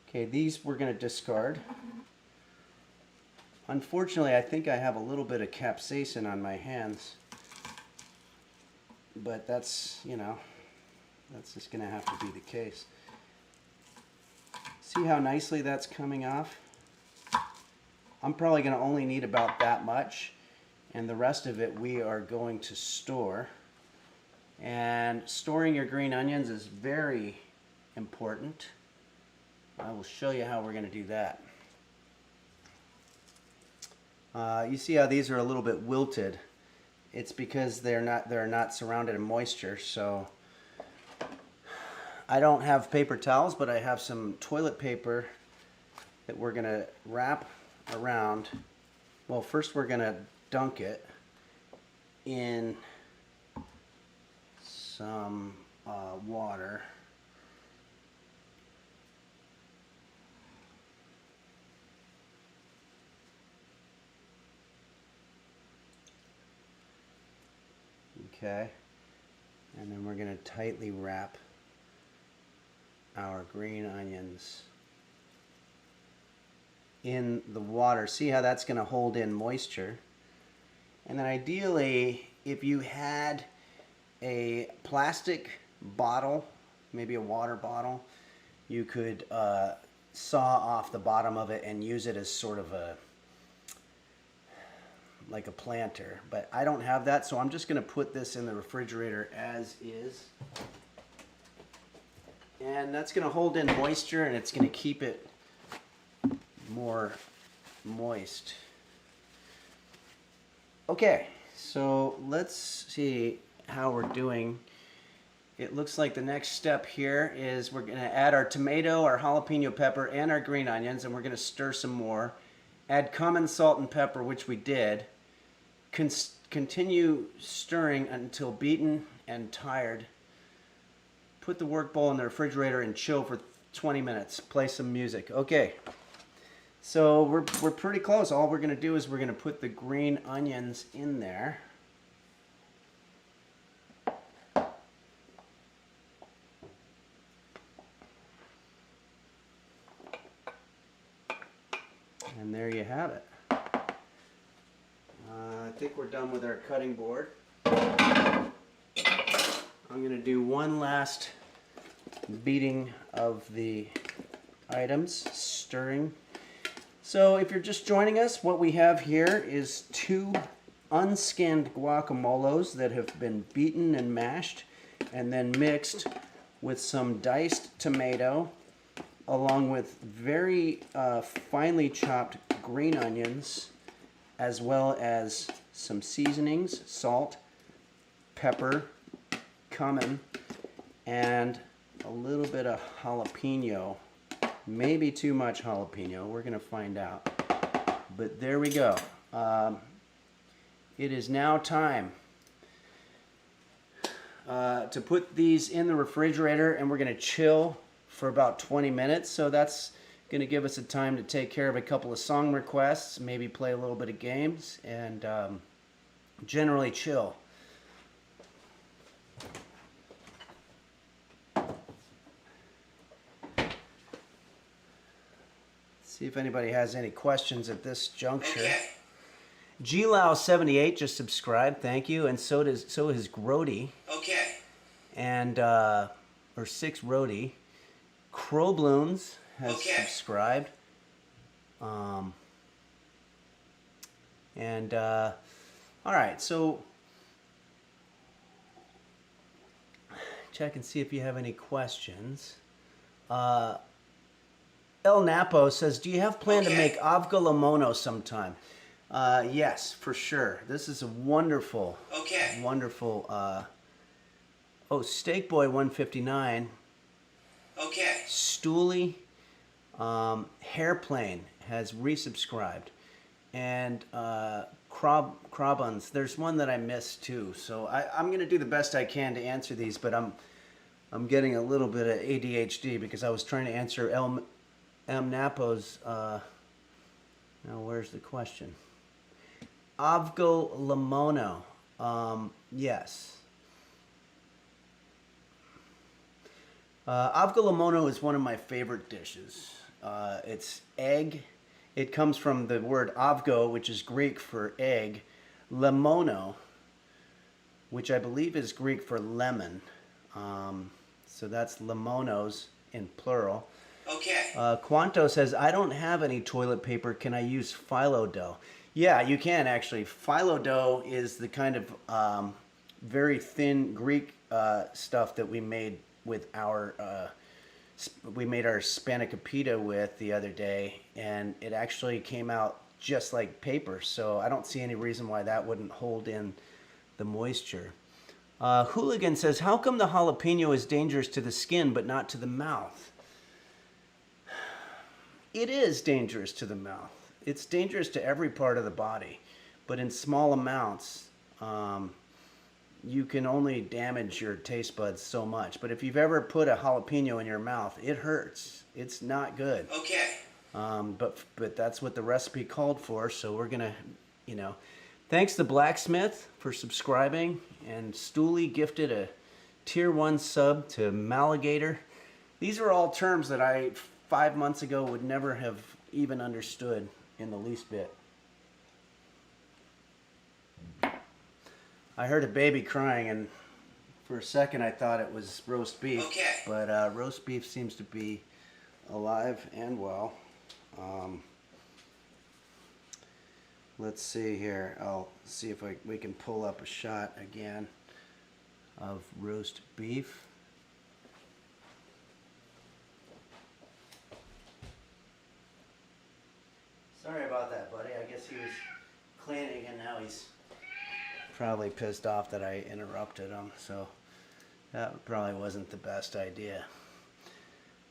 Okay, these we're going to discard. Unfortunately, I think I have a little bit of capsaicin on my hands. But that's, you know, that's just going to have to be the case. See how nicely that's coming off? I'm probably going to only need about that much, and the rest of it we are going to store. And storing your green onions is very important. I will show you how we're going to do that. You see how these are a little bit wilted. It's because they're not surrounded in moisture. So I don't have paper towels, but I have some toilet paper that we're going to wrap around. Well, first we're going to dunk it in some water. Okay, and then we're going to tightly wrap our green onions in the water. See how that's going to hold in moisture? And then ideally, if you had a plastic bottle, maybe a water bottle, you could saw off the bottom of it and use it as sort of like a planter. But I don't have that, so I'm just going to put this in the refrigerator as is. And that's going to hold in moisture, and it's going to keep it more moist. Okay, so let's see how we're doing. It looks like the next step here is we're going to add our tomato, our jalapeno pepper, and our green onions, and we're going to stir some more. Add cumin, salt, and pepper, which we did. Continue stirring until beaten and tired. Put the work bowl in the refrigerator and chill for 20 minutes. Play some music. Okay, so we're pretty close. All we're going to do is we're going to put the green onions in there. And there you have it. I think we're done with our cutting board. I'm going to do one last beating of the items, stirring. So if you're just joining us, what we have here is 2 unskinned guacamoles that have been beaten and mashed and then mixed with some diced tomato along with very finely chopped green onions, as well as some seasonings, salt, pepper, cumin, and a little bit of jalapeno. Maybe too much jalapeno. We're going to find out. But there we go. It is now time to put these in the refrigerator, and we're going to chill for about 20 minutes. So that's going to give us a time to take care of a couple of song requests, maybe play a little bit of games, and generally chill. See if anybody has any questions at this juncture. Okay. GLOW78 just subscribed, thank you, and so has Grody. Okay. And or 6 Rody. Crowbloons has subscribed. All right, so check and see if you have any questions. El Napo says, do you have plan to make avgolemono sometime? Yes, for sure. This is a wonderful, wonderful, oh, Steak Boy 159. Stooley, Hairplane has resubscribed. And Crabbuns, there's one that I missed too. So I'm going to do the best I can to answer these, but I'm getting a little bit of ADHD because I was trying to answer M. Napo's, now where's the question? Avgo yes. Avgo is one of my favorite dishes. It's egg. It comes from the word avgo, which is Greek for egg. Lemono, which I believe is Greek for lemon. So that's lemonos in plural.
Okay.
Quanto says, I don't have any toilet paper. Can I use phyllo dough? Yeah, you can actually. Phyllo dough is the kind of very thin Greek stuff that we made with our we made our spanakopita with the other day, and it actually came out just like paper. So I don't see any reason why that wouldn't hold in the moisture. Hooligan says, how come the jalapeno is dangerous to the skin but not to the mouth? It is dangerous to the mouth. It's dangerous to every part of the body, but in small amounts, you can only damage your taste buds so much. But if you've ever put a jalapeno in your mouth, it hurts. It's not good.
Okay.
But that's what the recipe called for, so we're gonna, Thanks to Blacksmith for subscribing, and Stooley gifted a tier 1 sub to Maligator. These are all terms that I 5 months ago would never have even understood in the least bit. I heard a baby crying, and for a second I thought it was roast beef.
Okay.
But roast beef seems to be alive and well. Let's see here. I'll see if we can pull up a shot again of roast beef. Sorry about that, buddy. I guess he was cleaning and now he's probably pissed off that I interrupted him. So that probably wasn't the best idea.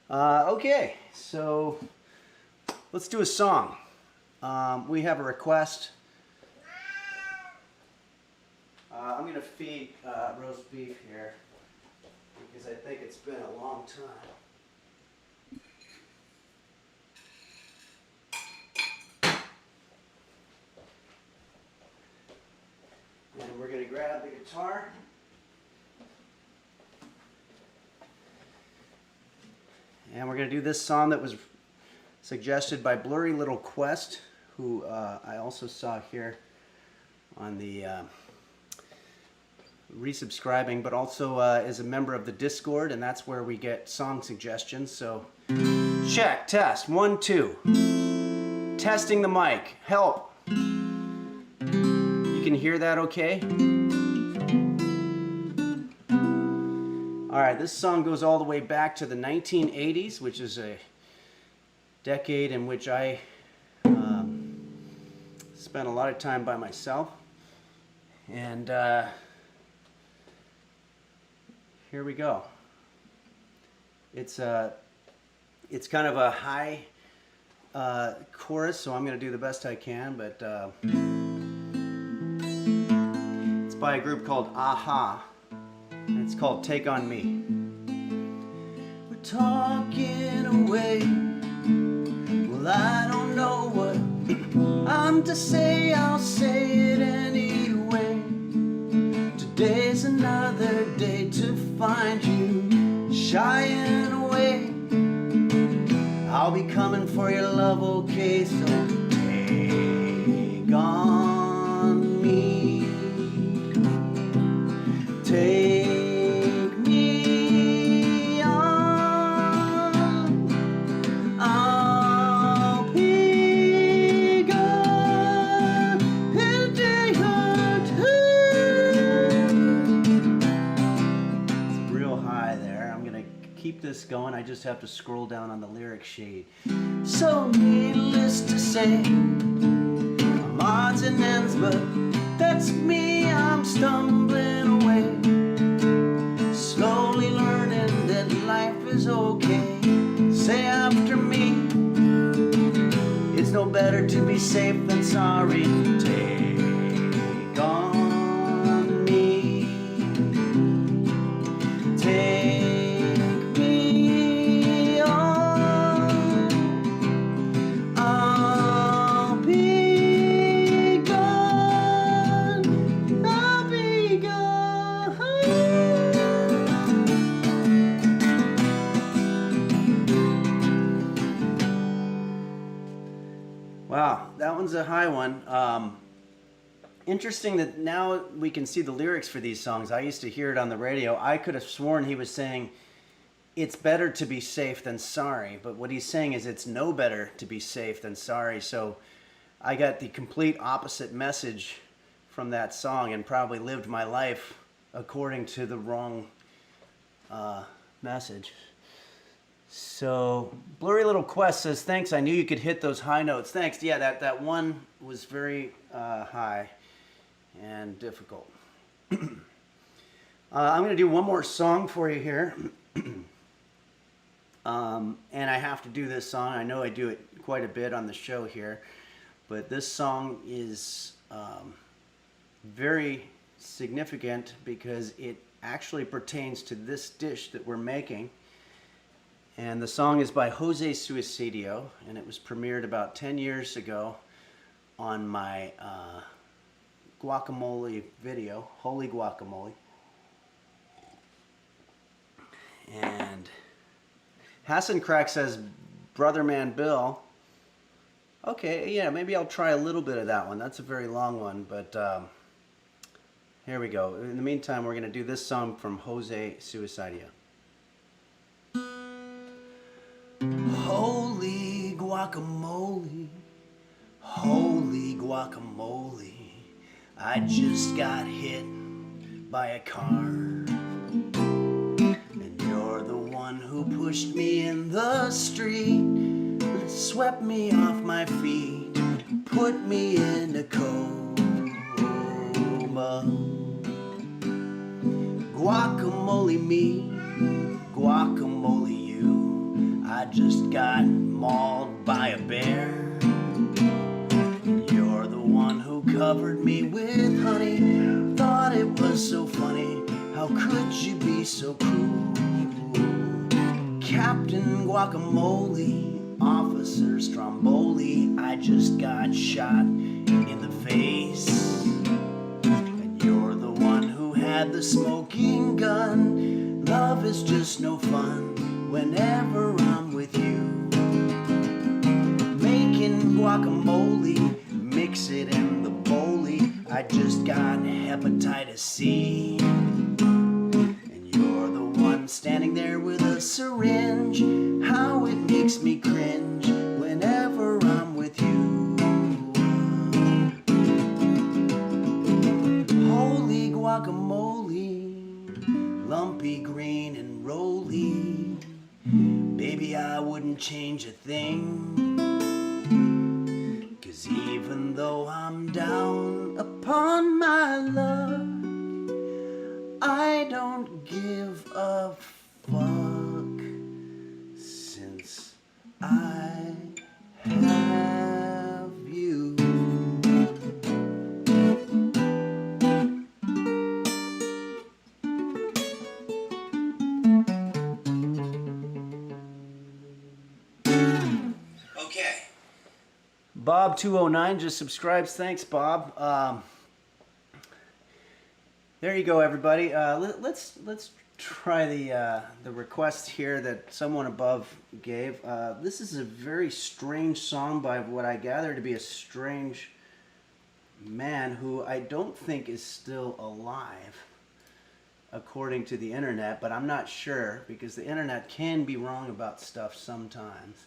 Okay, so let's do a song. We have a request. I'm going to feed roast beef here because I think it's been a long time. And we're going to grab the guitar. And we're going to do this song that was suggested by Blurry Little Quest, who I also saw here on the resubscribing, but also is a member of the Discord, and that's where we get song suggestions. So check, test, 1, 2. Testing the mic. Help. You can hear that okay? Alright, this song goes all the way back to the 1980s, which is a decade in which I spent a lot of time by myself. And here we go. It's kind of a high chorus, so I'm going to do the best I can, but it's by a group called Aha, and it's called Take On Me. We're talking away. Well, I don't know what I'm to say, I'll say it anyway. Today's another day to find you shying away. I'll be coming for your love, okay, so take on me. Take me on. I'll be good in day or two. It's real high there. I'm gonna keep this going. I just have to scroll down on the lyric sheet. So needless to say, I'm odds and ends, but that's me. I'm stumbling away, slowly learning that life is okay. Say after me, it's no better to be safe than sorry. Take on me. Take me on. I'll be gone Wow, that one's a high one. Interesting that now we can see the lyrics for these songs. I used to hear it on the radio. I could have sworn he was saying, it's better to be safe than sorry. But what he's saying is it's no better to be safe than sorry. So I got the complete opposite message from that song and probably lived my life according to the wrong message. So Blurry Little Quest says, thanks, I knew you could hit those high notes. Thanks. Yeah, that one was very high and difficult. I'm going to do one more song for you here. And I have to do this song. I know I do it quite a bit on the show here. But this song is very significant because it actually pertains to this dish that we're making. And the song is by Jose Suicidio, and it was premiered about 10 years ago on my guacamole video, Holy Guacamole. And Hassan Crack says, Brother Man Bill. Okay, yeah, maybe I'll try a little bit of that one. That's a very long one, but here we go. In the meantime, we're going to do this song from Jose Suicidio. Holy guacamole, holy guacamole, I just got hit by a car, and you're the one who pushed me in the street, swept me off my feet, put me in a coma. Guacamole me, guacamole you, I just got mauled by a bear. You're the one who covered me with honey, thought it was so funny, how could you be so cruel? Captain Guacamole, Officer Stromboli, I just got shot in the face. And you're the one who had the smoking gun. Love is just no fun whenever I'm with you. Making guacamole, mix it in the bowlie, I just got hepatitis C. And you're the one standing there with a syringe, how it makes me cringe whenever I'm with you. Holy guacamole, lumpy, green, and roly, baby, I wouldn't change a thing. 'Cause even though I'm down upon my luck, I don't give a fuck, since I have you. Okay. Bob209 just subscribes. Thanks, Bob. There you go, everybody. Let's try the request here that someone above gave. This is a very strange song by what I gather to be a strange man who I don't think is still alive, according to the internet, but I'm not sure because the internet can be wrong about stuff sometimes.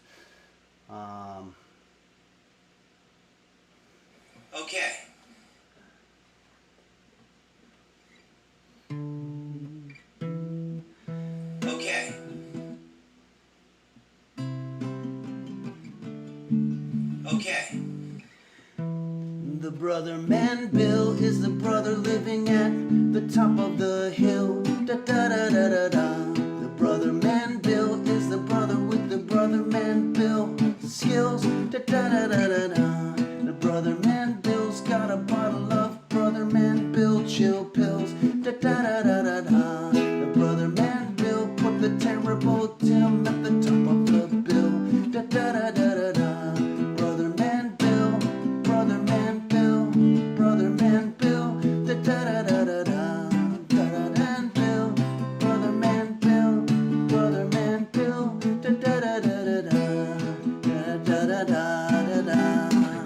Okay. Okay. Okay. The brother man Bill is the brother living at the top of the hill. Da da da da da da. The brother man Bill is the brother with the brother man Bill skills. Da da da da da da. The brother man Bill's got a bottle of brother man Bill chill pills. Da da da da da da. The brother man Bill put the terrible Tim at the top of the bill. Da da da da da da. Brother man Bill, brother man Bill, brother man Bill. Da da da da da da. Da da da Bill, brother man Bill, brother man Bill. Da da da da da da. Da da da da da da.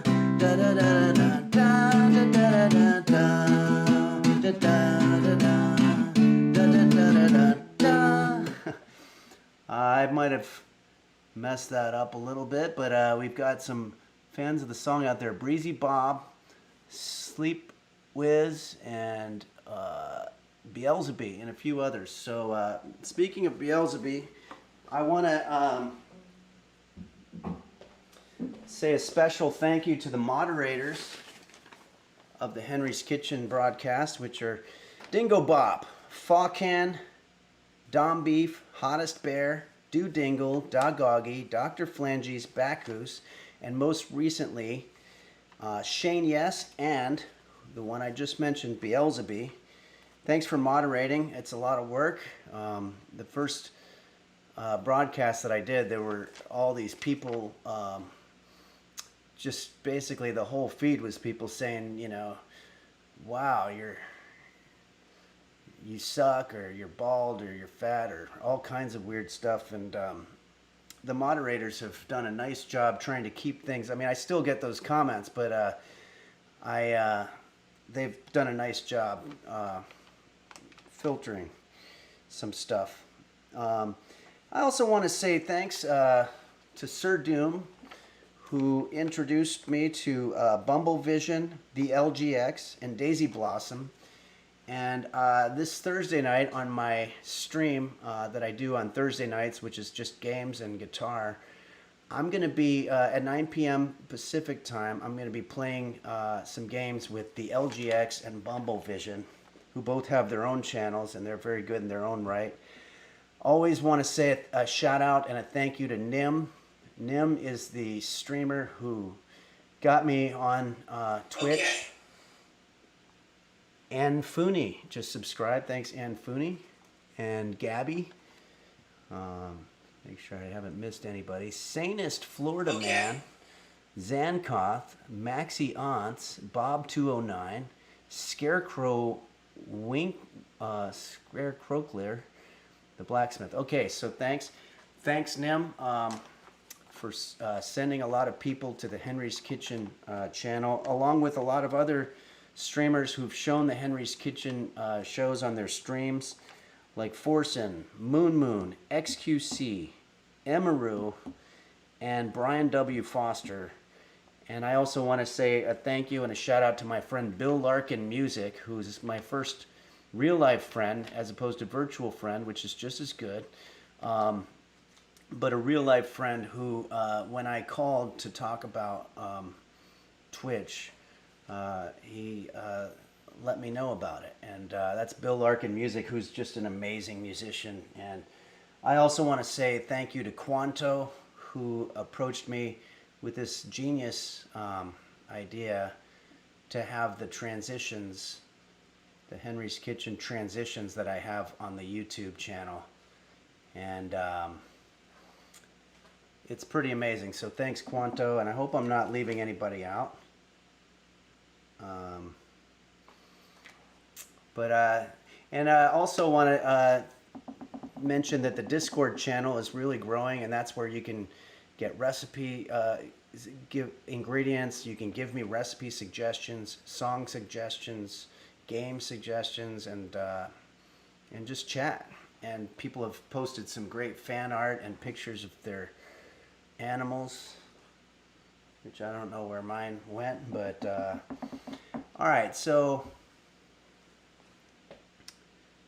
I might have messed that up a little bit, but we've got some fans of the song out there. Breezy Bob, Sleep Wiz, and Beelzebub, and a few others. So speaking of Beelzebub, I want to say a special thank you to the moderators of the Henry's Kitchen broadcast, which are Dingo Bop, Fawcan, Dom Beef, Hottest Bear, Do Dingle, Dogoggy, Dr. Flanges, Bacchus, and most recently, Shane Yes, and the one I just mentioned, Beelzebub. Thanks for moderating. It's a lot of work. The first broadcast that I did, there were all these people, just basically the whole feed was people saying, you know, wow, you suck, or you're bald, or you're fat, or all kinds of weird stuff. And the moderators have done a nice job trying to keep things. I mean, I still get those comments, but they've done a nice job filtering some stuff. I also want to say thanks to Sir Doom, who introduced me to Bumble Vision, the LGX, and Daisy Blossom. And this Thursday night on my stream that I do on Thursday nights, which is just games and guitar, I'm going to be, at 9 p.m. Pacific time, I'm going to be playing some games with the LGX and Bumble Vision, who both have their own channels, and they're very good in their own right. Always want to say a shout out and a thank you to Nim. Nim is the streamer who got me on Twitch.
Okay.
Ann Fooney just subscribed. Thanks, Ann Fooney. And Gabby. Make sure I haven't missed anybody. Sanest Florida Man. Zankoth. Maxi Aunts. Bob209. Scarecrow Wink. Scarecrow Clear. The Blacksmith. Okay, so thanks. Thanks, Nim, for sending a lot of people to the Henry's Kitchen channel, along with a lot of other streamers who've shown the Henry's Kitchen shows on their streams, like Forsen, Moon, XQC, Emaru, and Brian W. Foster. And I also want to say a thank you and a shout out to my friend Bill Larkin Music, who's my first real life friend as opposed to virtual friend, which is just as good. But a real life friend who, when I called to talk about Twitch, he let me know about it. And that's Bill Larkin Music, who's just an amazing musician. And I also want to say thank you to Quanto, who approached me with this genius idea to have the transitions, the Henry's Kitchen transitions that I have on the YouTube channel. And it's pretty amazing. So thanks, Quanto, and I hope I'm not leaving anybody out. And I also want to mention that the Discord channel is really growing, and that's where you can get give ingredients. You can give me recipe suggestions, song suggestions, game suggestions, and just chat. And people have posted some great fan art and pictures of their animals, which I don't know where mine went, but all right, so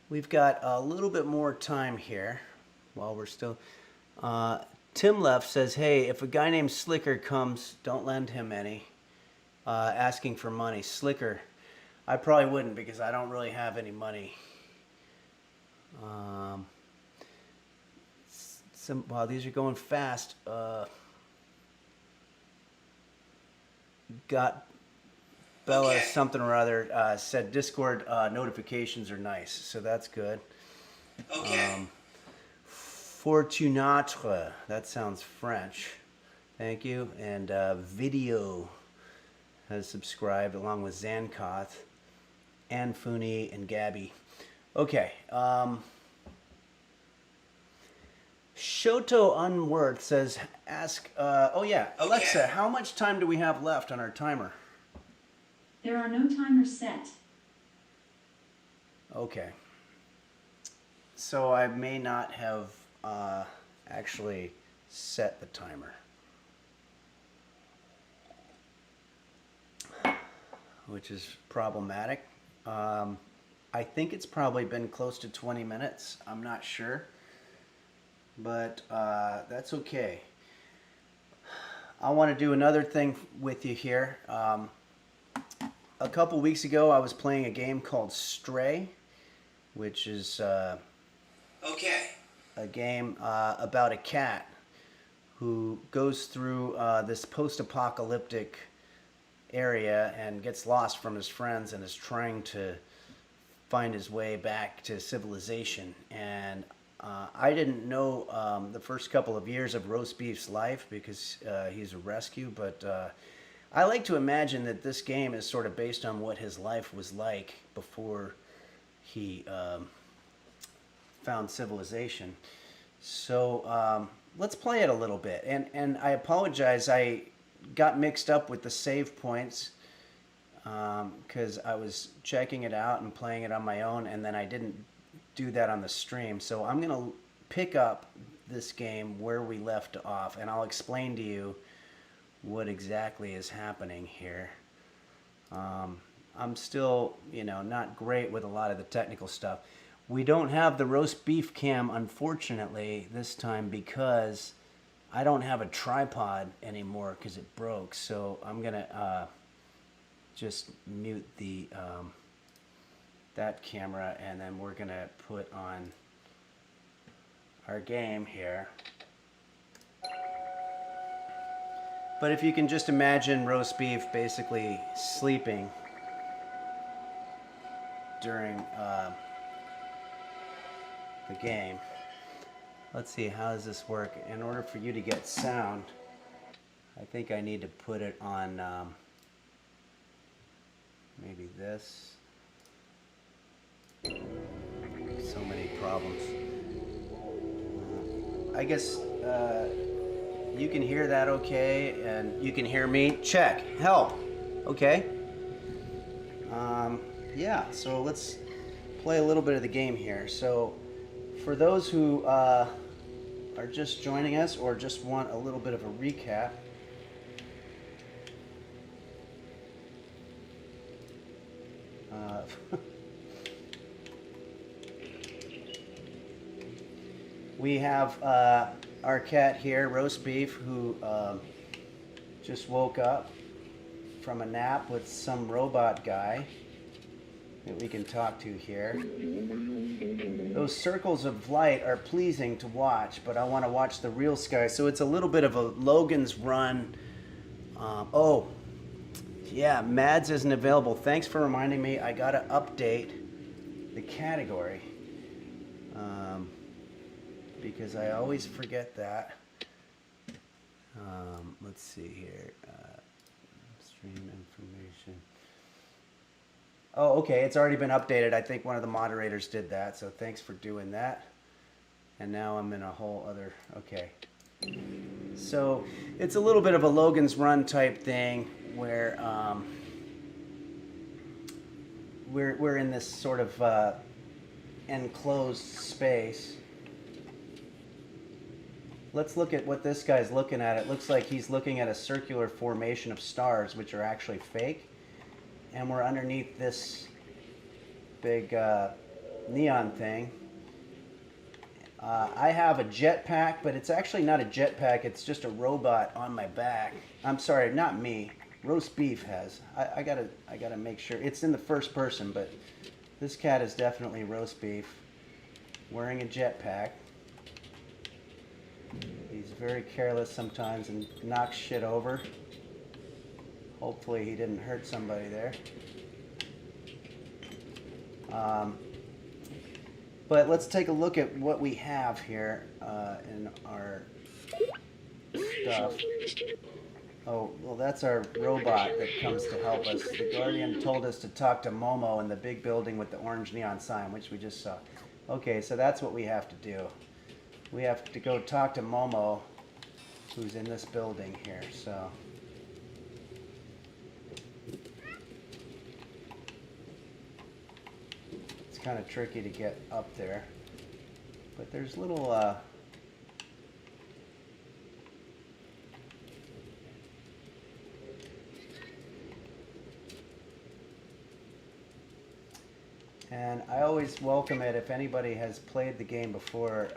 we've got a little bit more time here while we're still Tim Left says, hey, if a guy named Slicker comes, don't lend him any, asking for money. Slicker, I probably wouldn't, because I don't really have any money. Wow, these are going fast. Got Bella something or other said Discord notifications are nice, so that's good.
Okay.
Fortunatre, that sounds French. Thank you. And Video has subscribed along with Zankoth, Ann Fooney, and Gabby. Okay. Shoto Unworth says, Alexa, how much time do we have left on our timer?
There are no timers set.
Okay. So I may not have actually set the timer, which is problematic. I think it's probably been close to 20 minutes. I'm not sure, but that's okay. I want to do another thing with you here. A couple weeks ago, I was playing a game called Stray, which is a game about a cat who goes through this post-apocalyptic area and gets lost from his friends and is trying to find his way back to civilization. And I didn't know the first couple of years of Roast Beef's life because he's a rescue, but I like to imagine that this game is sort of based on what his life was like before he found civilization. So let's play it a little bit. And I apologize, I got mixed up with the save points because I was checking it out and playing it on my own, and then I didn't do that on the stream. So I'm going to pick up this game where we left off, and I'll explain to you what exactly is happening here. I'm still, not great with a lot of the technical stuff. We don't have the roast beef cam, unfortunately, this time because I don't have a tripod anymore because it broke. So I'm going to just mute the that camera, and then we're going to put on our game here. But if you can just imagine roast beef basically sleeping during the game. Let's see, how does this work? In order for you to get sound, I think I need to put it on maybe this. So many problems. I guess you can hear that okay, and you can hear me. Check. Help. Okay. Yeah, so let's play a little bit of the game here. So for those who are just joining us or just want a little bit of a recap, we have our cat here, Roast Beef, who just woke up from a nap with some robot guy that we can talk to here. Those circles of light are pleasing to watch, but I want to watch the real sky. So it's a little bit of a Logan's Run. Oh, yeah, Mads isn't available. Thanks for reminding me. I got to update the category because I always forget that. Let's see here. Stream information. Oh, okay, it's already been updated. I think one of the moderators did that, so thanks for doing that. And now I'm in a whole other, okay. So it's a little bit of a Logan's Run type thing where we're in this sort of enclosed space. Let's look at what this guy's looking at. It looks like he's looking at a circular formation of stars, which are actually fake. And we're underneath this big neon thing. I have a jetpack, but it's actually not a jetpack. It's just a robot on my back. I'm sorry, not me. Roast Beef has. I gotta make sure. It's in the first person, but this cat is definitely Roast Beef, wearing a jetpack. He's very careless sometimes and knocks shit over. Hopefully he didn't hurt somebody there. But let's take a look at what we have here in our stuff. Oh, well, that's our robot that comes to help us. The Guardian told us to talk to Momo in the big building with the orange neon sign, which we just saw. Okay, so that's what we have to do. We have to go talk to Momo, who's in this building here, so. It's kind of tricky to get up there. But there's little And I always welcome it if anybody has played the game before.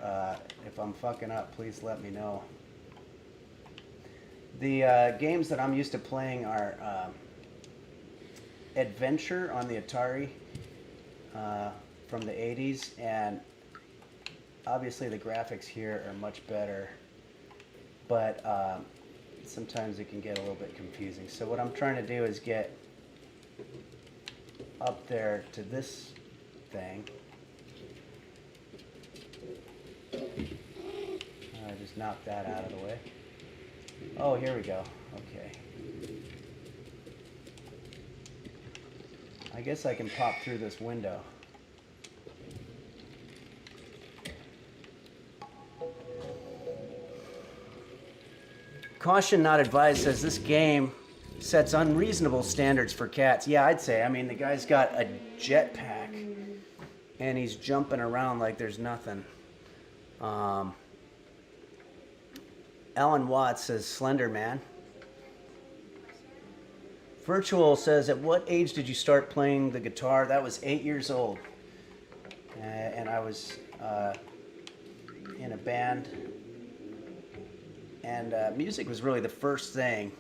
If I'm fucking up, please let me know. The games that I'm used to playing are Adventure on the Atari from the 80s, and obviously the graphics here are much better, but sometimes it can get a little bit confusing. So what I'm trying to do is get up there to this thing. I just knocked that out of the way. Oh, here we go. Okay. I guess I can pop through this window. Caution not advised says this game sets unreasonable standards for cats. Yeah, I'd say. I mean, the guy's got a jetpack and he's jumping around like there's nothing. Alan Watts says Slender Man. Virtual says, at what age did you start playing the guitar? That was 8 years old. And I was in a band. And music was really the first thing,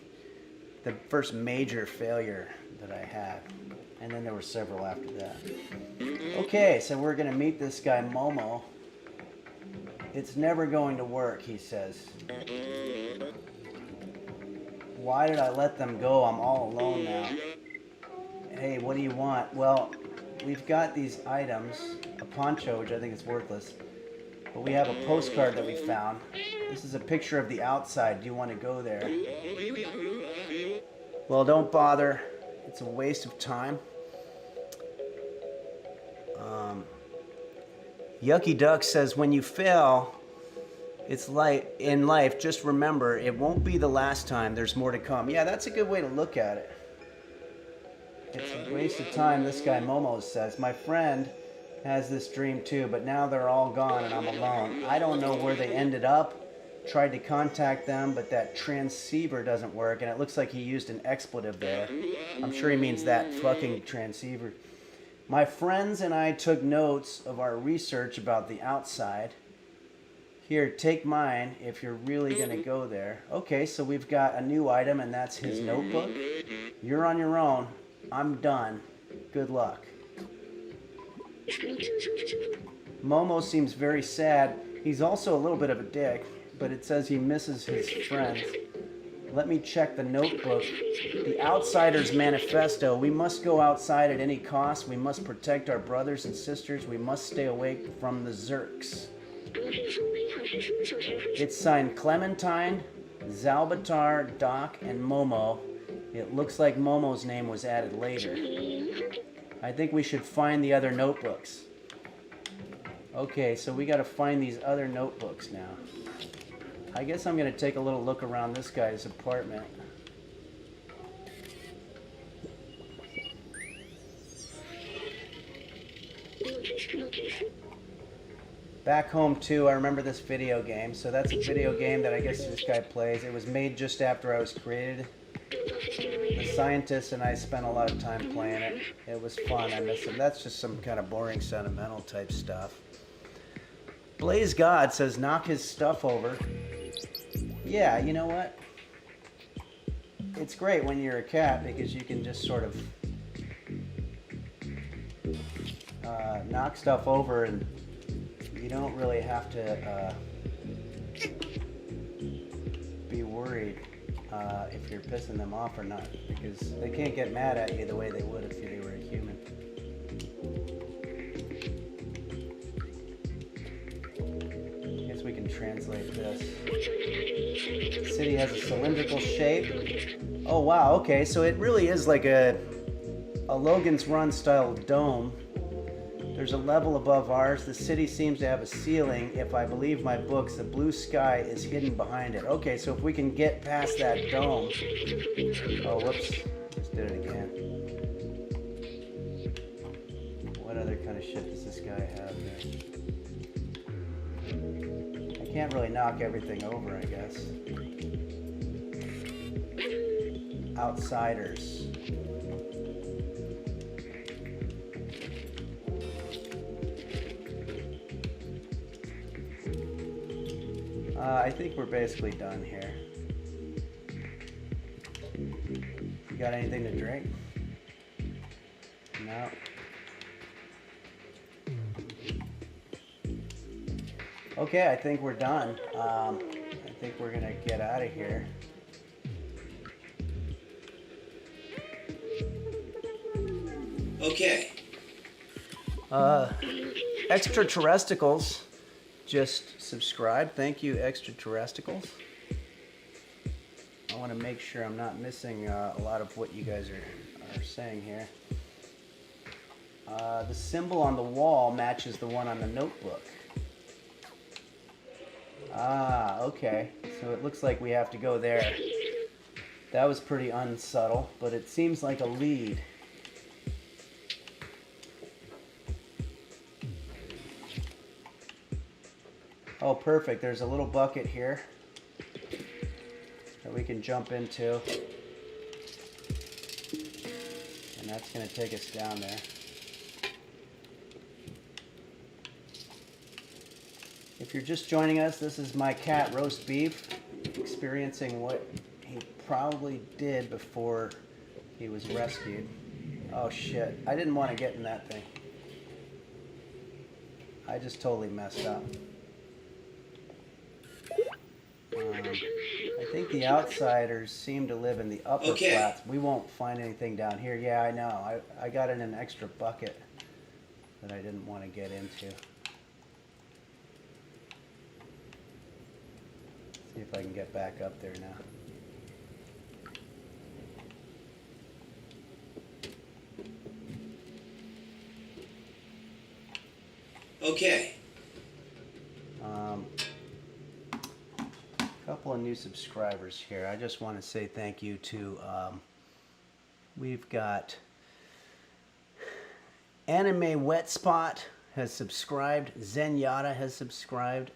the first major failure that I had. And then there were several after that. Okay, so we're going to meet this guy, Momo. It's never going to work, he says. Why did I let them go? I'm all alone now. Hey, what do you want? Well, we've got these items, a poncho, which I think is worthless, but we have a postcard that we found. This is a picture of the outside. Do you want to go there? Well, don't bother. It's a waste of time. Yucky Duck says, when you fail, it's like in life, just remember, it won't be the last time. There's more to come. Yeah, that's a good way to look at it. It's a waste of time, this guy Momo says. My friend has this dream too, but now they're all gone and I'm alone. I don't know where they ended up. Tried to contact them, but that transceiver doesn't work, and it looks like he used an expletive there. I'm sure he means that fucking transceiver. My friends and I took notes of our research about the outside. Here, take mine if you're really going to go there. Okay, so we've got a new item, and that's his notebook. You're on your own. I'm done. Good luck. Momo seems very sad. He's also a little bit of a dick, but it says he misses his friends. Let me check the notebook. The Outsider's Manifesto. We must go outside at any cost. We must protect our brothers and sisters. We must stay awake from the Zerks. It's signed Clementine, Zalbatar, Doc, and Momo. It looks like Momo's name was added later. I think we should find the other notebooks. Okay, so we gotta find these other notebooks now. I guess I'm gonna take a little look around this guy's apartment. Back Home 2, I remember this video game. So that's a video game that I guess this guy plays. It was made just after I was created. The scientist and I spent a lot of time playing it. It was fun, I miss him. That's just some kind of boring sentimental type stuff. Blaze God says knock his stuff over. Yeah, you know what? It's great when you're a cat because you can just sort of knock stuff over and you don't really have to be worried if you're pissing them off or not, because they can't get mad at you the way they would if they were a human. I guess we can translate this. The city has a cylindrical shape. Oh wow, okay, so it really is like a Logan's Run style dome. There's a level above ours. The city seems to have a ceiling. If I believe my books, the blue sky is hidden behind it. Okay, so if we can get past that dome. Oh, whoops. Just did it again. What other kind of shit does this guy have there? I can't really knock everything over, I guess. Outsiders. I think we're basically done here. You got anything to drink? No. Okay, I think we're done. I think we're gonna get out of here.
Okay.
Extraterrestrials just subscribed. Thank you, Extraterrestrials. I want to make sure I'm not missing a lot of what you guys are saying here. The symbol on the wall matches the one on the notebook. Ah, okay. So it looks like we have to go there. That was pretty unsubtle, but it seems like a lead. Oh, perfect. There's a little bucket here that we can jump into. And that's going to take us down there. If you're just joining us, this is my cat, Roast Beef, experiencing what he probably did before he was rescued. Oh, shit. I didn't want to get in that thing. I just totally messed up. I think the outsiders seem to live in the upper flats. We won't find anything down here. Yeah, I know. I got in an extra bucket that I didn't want to get into. See if I can get back up there now.
Okay.
Couple of new subscribers here. I just want to say thank you to, we've got Anime Wet Spot has subscribed, Zenyatta has subscribed,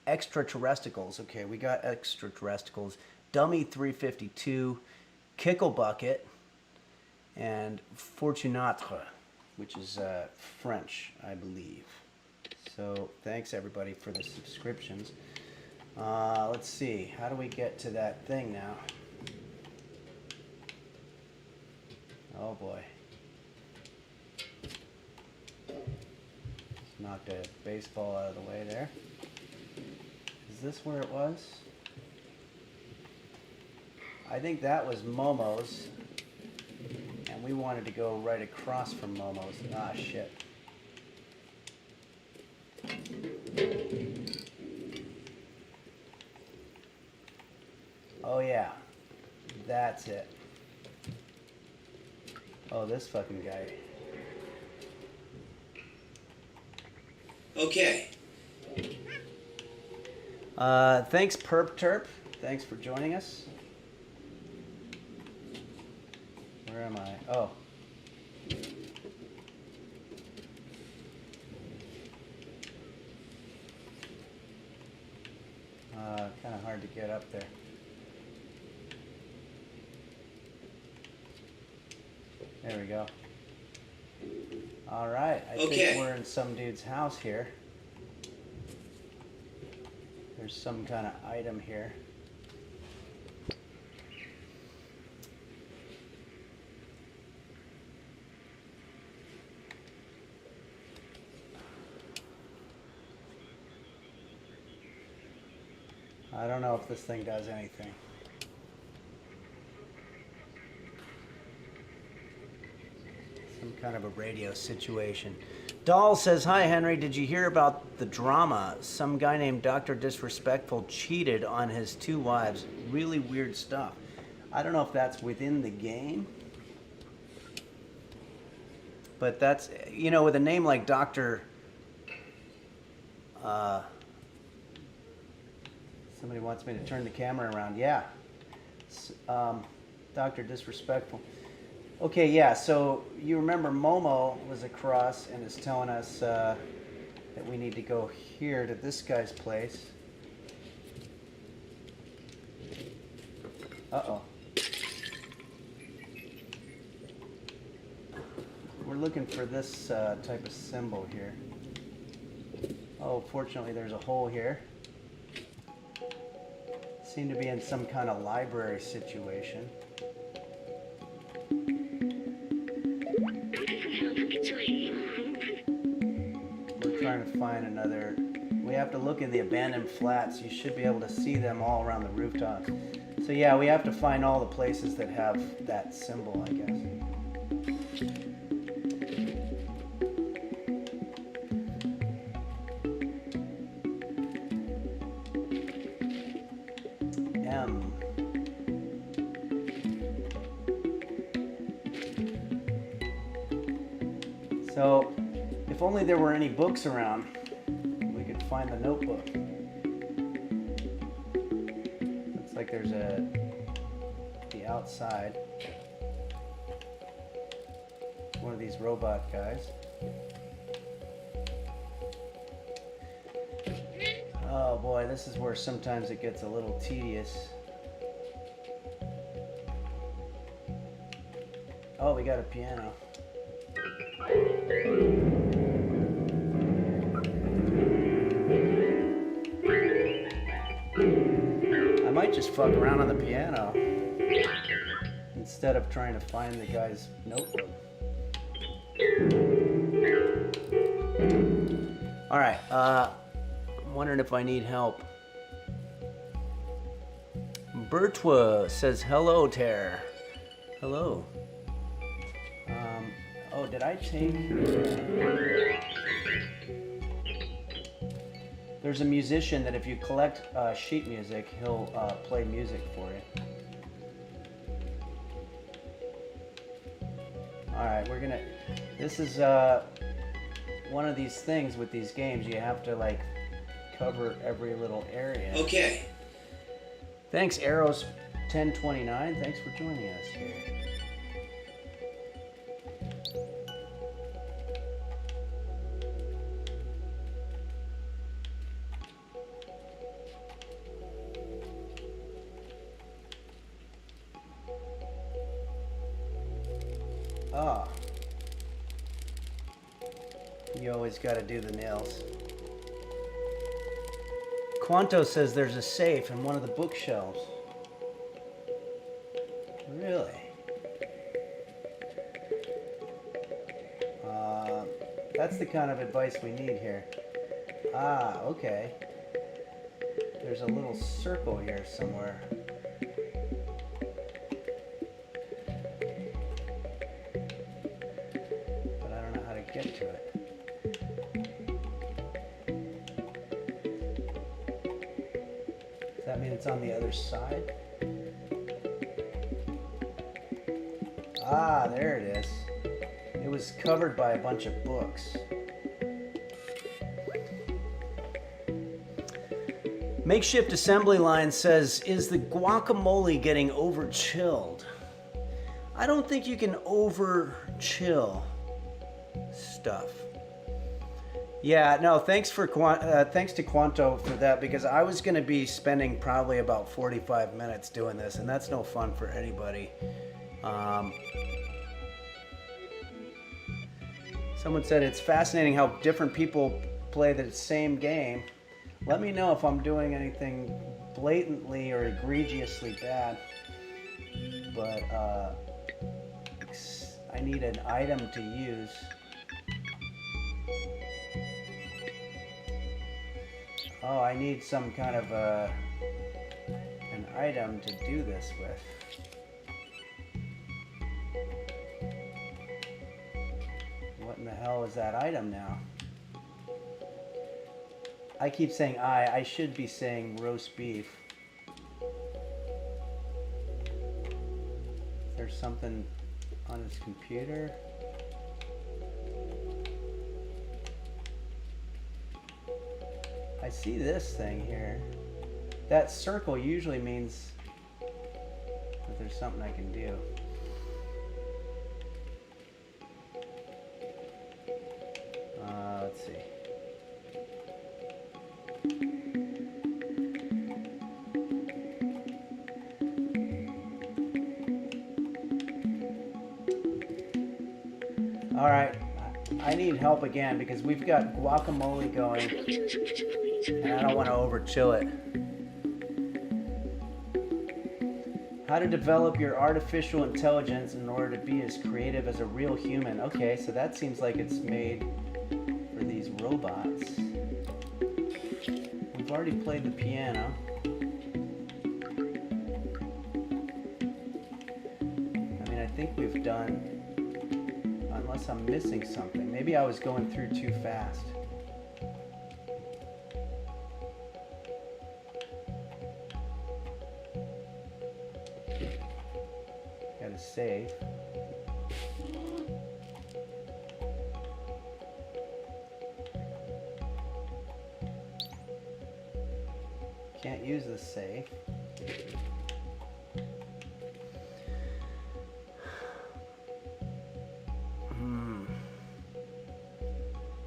Extraterrestrials, okay, we got Extraterrestrials, Dummy 352, Kickle Bucket, and Fortunatre, which is French, I believe. So thanks everybody for the subscriptions. Let's see, how do we get to that thing now? Oh boy. Just knocked a baseball out of the way there. Is this where it was? I think that was Momo's. And we wanted to go right across from Momo's. Ah, shit. Oh yeah, that's it. Oh, this fucking guy.
Okay.
Thanks Perp Terp. Thanks for joining us. Where am I? Oh. Kind of hard to get up there. There we go. All right, I think we're in some dude's house here. There's some kind of item here. I don't know if this thing does anything. Some kind of a radio situation. Doll says, hi Henry, did you hear about the drama? Some guy named Dr. Disrespectful cheated on his 2 wives. Really weird stuff. I don't know if that's within the game. But that's, you know, with a name like Dr. Somebody wants me to turn the camera around. Yeah. Dr. Disrespectful. Okay, yeah, so you remember Momo was across and is telling us that we need to go here to this guy's place. Uh-oh. We're looking for this type of symbol here. Oh, fortunately there's a hole here. Seem to be in some kind of library situation. We're trying to find another. We have to look in the abandoned flats. You should be able to see them all around the rooftops. So yeah, we have to find all the places that have that symbol, I guess. M. So, if only there were any books around, we could find the notebook. Looks like there's the outside. One of these robot guys. Oh boy, this is where sometimes it gets a little tedious. Oh, we got a piano. I might just fuck around on the piano instead of trying to find the guy's notebook. All right, I'm wondering if I need help. Bertwa says hello, Ter. Hello. Oh, did I take? There's a musician that if you collect sheet music, he'll play music for you. All right, we're gonna. This is one of these things with these games. You have to like cover every little area.
Okay.
Thanks, Arrows 1029. Thanks for joining us here. Ah. You always got to do the nails. Quanto says there's a safe in one of the bookshelves. Really? That's the kind of advice we need here. Ah, okay. There's a little circle here somewhere. But I don't know how to get to it. Does that mean it's on the other side? Ah, there it is. It was covered by a bunch of books. Makeshift assembly line says, is the guacamole getting over chilled? I don't think you can over chill stuff. Yeah, no, thanks to Quanto for that, because I was going to be spending probably about 45 minutes doing this, and that's no fun for anybody. Someone said it's fascinating how different people play the same game. Let me know if I'm doing anything blatantly or egregiously bad. But I need an item to use. Oh, I need some kind of an item to do this with. What in the hell is that item now? I keep saying I should be saying roast beef. There's something on his computer. I see this thing here. That circle usually means that there's something I can do. Let's see. All right, I need help again because we've got guacamole going and I don't want to over chill it. How to develop your artificial intelligence in order to be as creative as a real human. Okay, so that seems like it's made for these robots. We've already played the piano. I mean, I think we've done, unless I'm missing something. Maybe I was going through too fast. Gotta save. Can't use the save.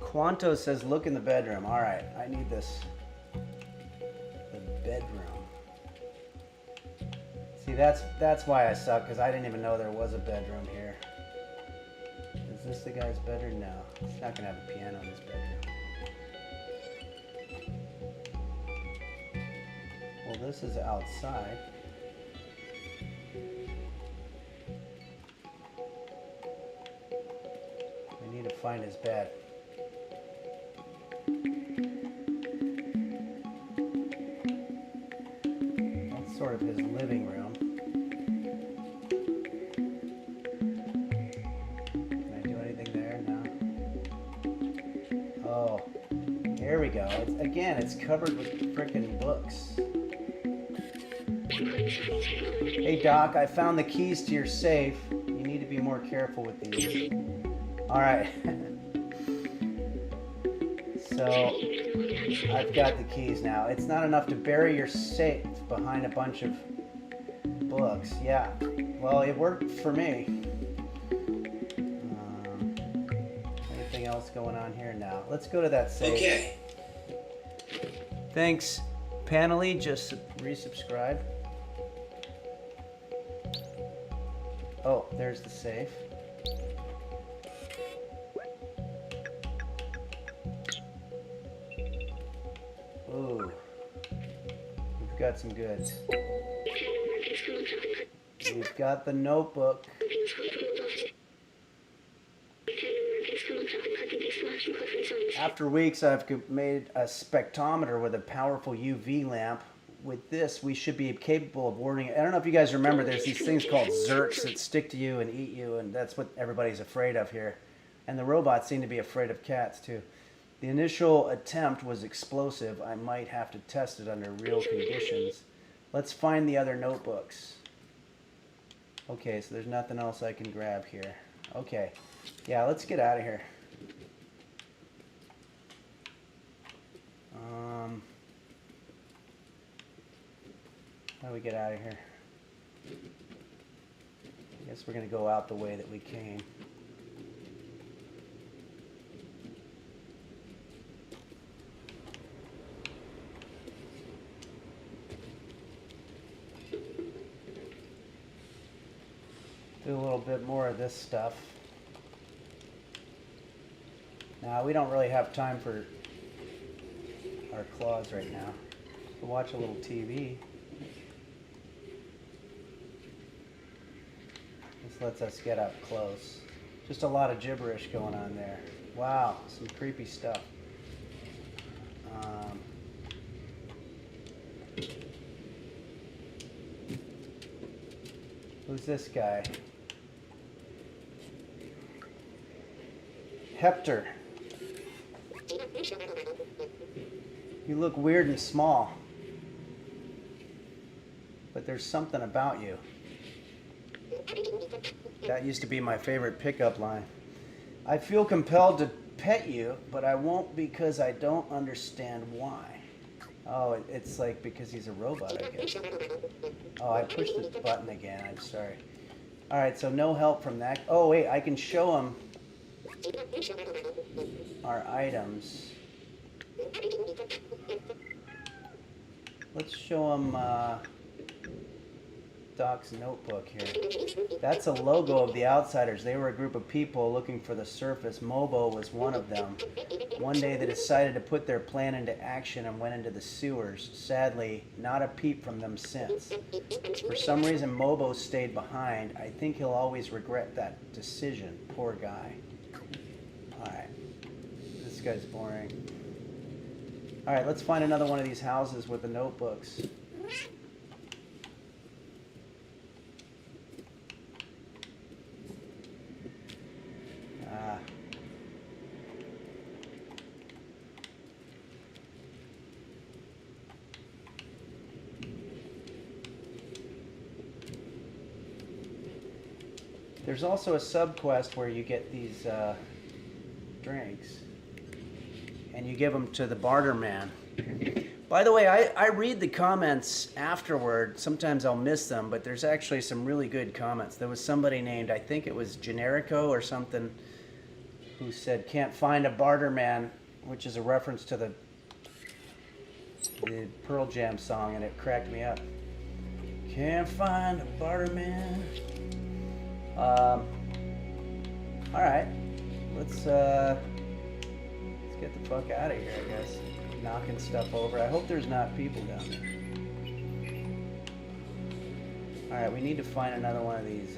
Quanto says, look in the bedroom. All right, I need this. The bedroom. See, that's why I suck, because I didn't even know there was a bedroom here. Is this the guy's bedroom? No, he's not gonna have a piano in his bedroom. Well, this is outside. We need to find his bed. That's sort of his living room. Can I do anything there? No. Oh, here we go. It's covered with frickin' books. Hey Doc, I found the keys to your safe. You need to be more careful with these. Alright. So, I've got the keys now. It's not enough to bury your safe behind a bunch of books. Yeah. Well, it worked for me. Anything else going on here? No. Let's go to that safe.
Okay.
Thanks, Panely. Just resubscribe. Oh, there's the safe. Ooh. We've got some goods. We've got the notebook. After weeks, I've made a spectrometer with a powerful UV lamp. With this, we should be capable of warning. I don't know if you guys remember, there's these things called zerks that stick to you and eat you, and that's what everybody's afraid of here. And the robots seem to be afraid of cats, too. The initial attempt was explosive. I might have to test it under real conditions. Let's find the other notebooks. Okay, so there's nothing else I can grab here. Okay. Yeah, let's get out of here. How do we get out of here? I guess we're going to go out the way that we came. Do a little bit more of this stuff. Now, we don't really have time for our claws right now. We'll watch a little TV. This lets us get up close. Just a lot of gibberish going on there. Wow, some creepy stuff. Who's this guy? Hector. You look weird and small, but there's something about you. That used to be my favorite pickup line. I feel compelled to pet you, but I won't because I don't understand why. Oh, it's like because he's a robot, I guess. Oh, I pushed the button again. I'm sorry. All right, so no help from that. Oh, wait, I can show him our items. Let's show him Unorthodox notebook here. That's a logo of the Outsiders. They were a group of people looking for the surface. Mobo was one of them. One day they decided to put their plan into action and went into the sewers. Sadly, not a peep from them since. For some reason, Mobo stayed behind. I think he'll always regret that decision. Poor guy. Alright. This guy's boring. Alright, let's find another one of these houses with the notebooks. There's also a sub-quest where you get these drinks and you give them to the barter man. By the way, I read the comments afterward. Sometimes I'll miss them, but there's actually some really good comments. There was somebody named, I think it was Generico or something, who said, "Can't find a barter man," which is a reference to the Pearl Jam song, and it cracked me up. Can't find a barter man. Alright, let's get the fuck out of here, I guess. Knocking stuff over. I hope there's not people down there. Alright, we need to find another one of these,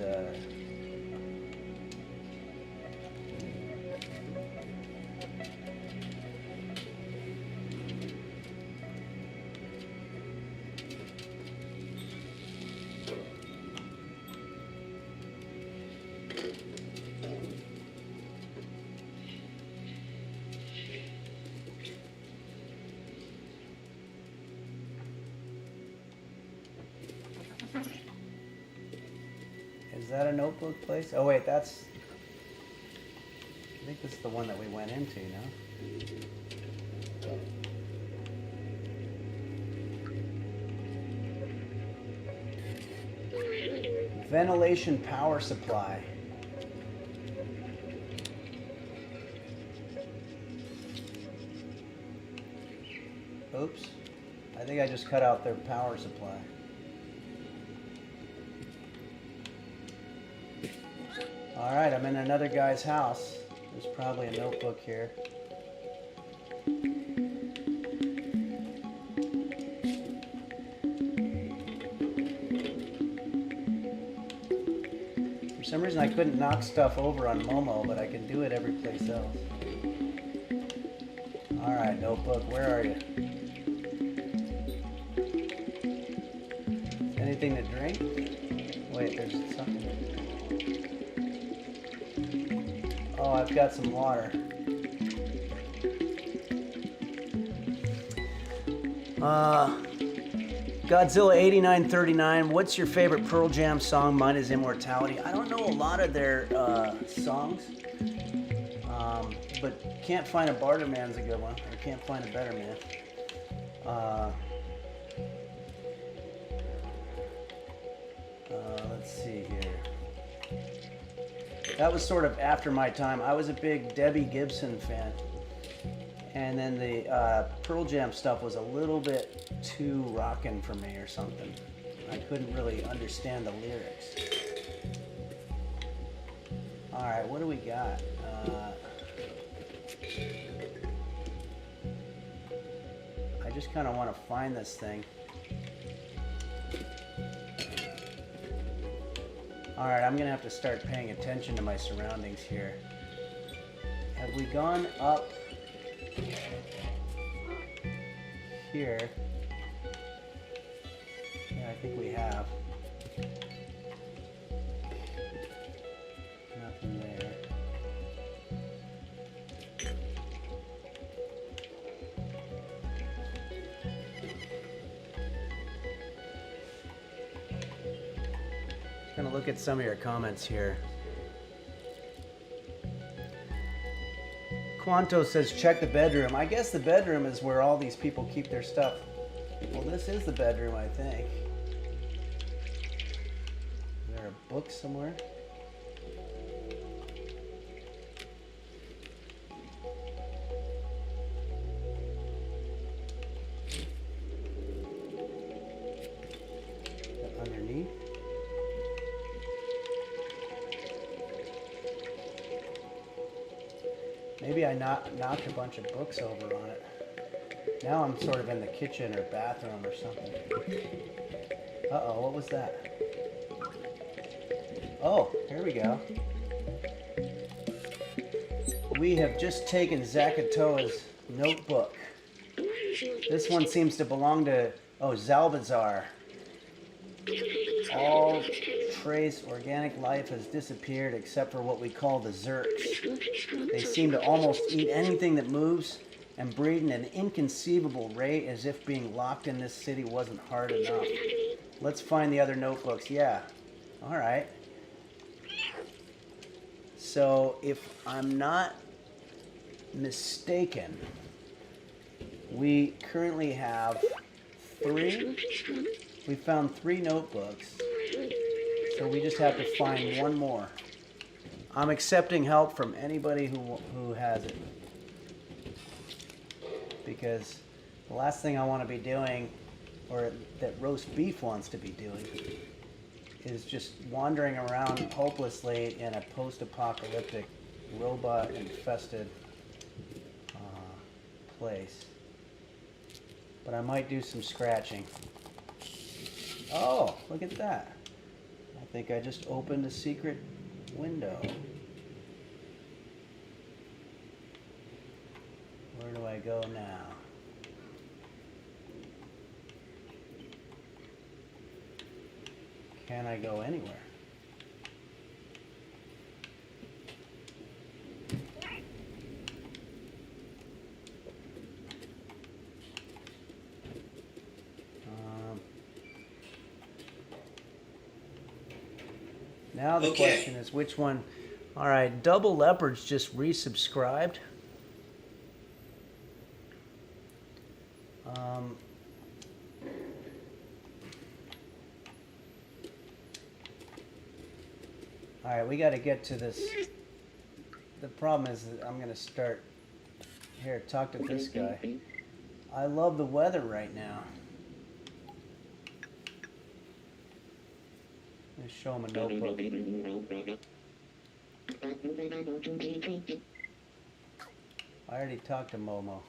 Is that a notebook place? Oh wait, that's... I think this is the one that we went into, no? Ventilation power supply. Oops. I think I just cut out their power supply. Alright, I'm in another guy's house. There's probably a notebook here. For some reason I couldn't knock stuff over on Momo, but I can do it every place else. Alright, notebook, where are you? Anything to drink? Wait, there's something. Oh, I've got some water. Godzilla 8939, what's your favorite Pearl Jam song? Mine is Immortality. I don't know a lot of their songs, but Can't Find a Barter Man's a good one. Or Can't Find a Better Man. Let's see here. That was sort of after my time. I was a big Debbie Gibson fan. And then the Pearl Jam stuff was a little bit too rockin' for me or something. I couldn't really understand the lyrics. Alright, what do we got? I just kind of want to find this thing. Alright, I'm going to have to start paying attention to my surroundings here. Have we gone up here? Yeah, I think we have. Nothing there. Gonna look at some of your comments here. Quanto says check the bedroom. I guess the bedroom is where all these people keep their stuff. Well, this is the bedroom, I think. Is there a book somewhere? Underneath? maybe I knocked a bunch of books over on it. Now I'm sort of in the kitchen or bathroom or something. Uh-oh, what was that? Oh, here we go. We have just taken Zakatoa's notebook. This one seems to belong to, Zalbazar. All trace organic life has disappeared except for what we call the Zerks. They seem to almost eat anything that moves and breed at an inconceivable rate, as if being locked in this city wasn't hard enough. Let's find the other notebooks. Yeah. All right. So if I'm not mistaken, we currently have we found 3 notebooks, so we just have to find one more. I'm accepting help from anybody who has it, because the last thing I want to be doing, or that roast beef wants to be doing, is just wandering around hopelessly in a post-apocalyptic, robot-infested place. But I might do some scratching. Oh, look at that. I think I just opened a secret window. Where do I go now? Can I go anywhere? Now the question is which one. All right, Double Leopards just resubscribed. All right, we got to get to this. The problem is that I'm going to start here. Talk to this guy. I love the weather right now. Let's show him a notebook. I already talked to Momo.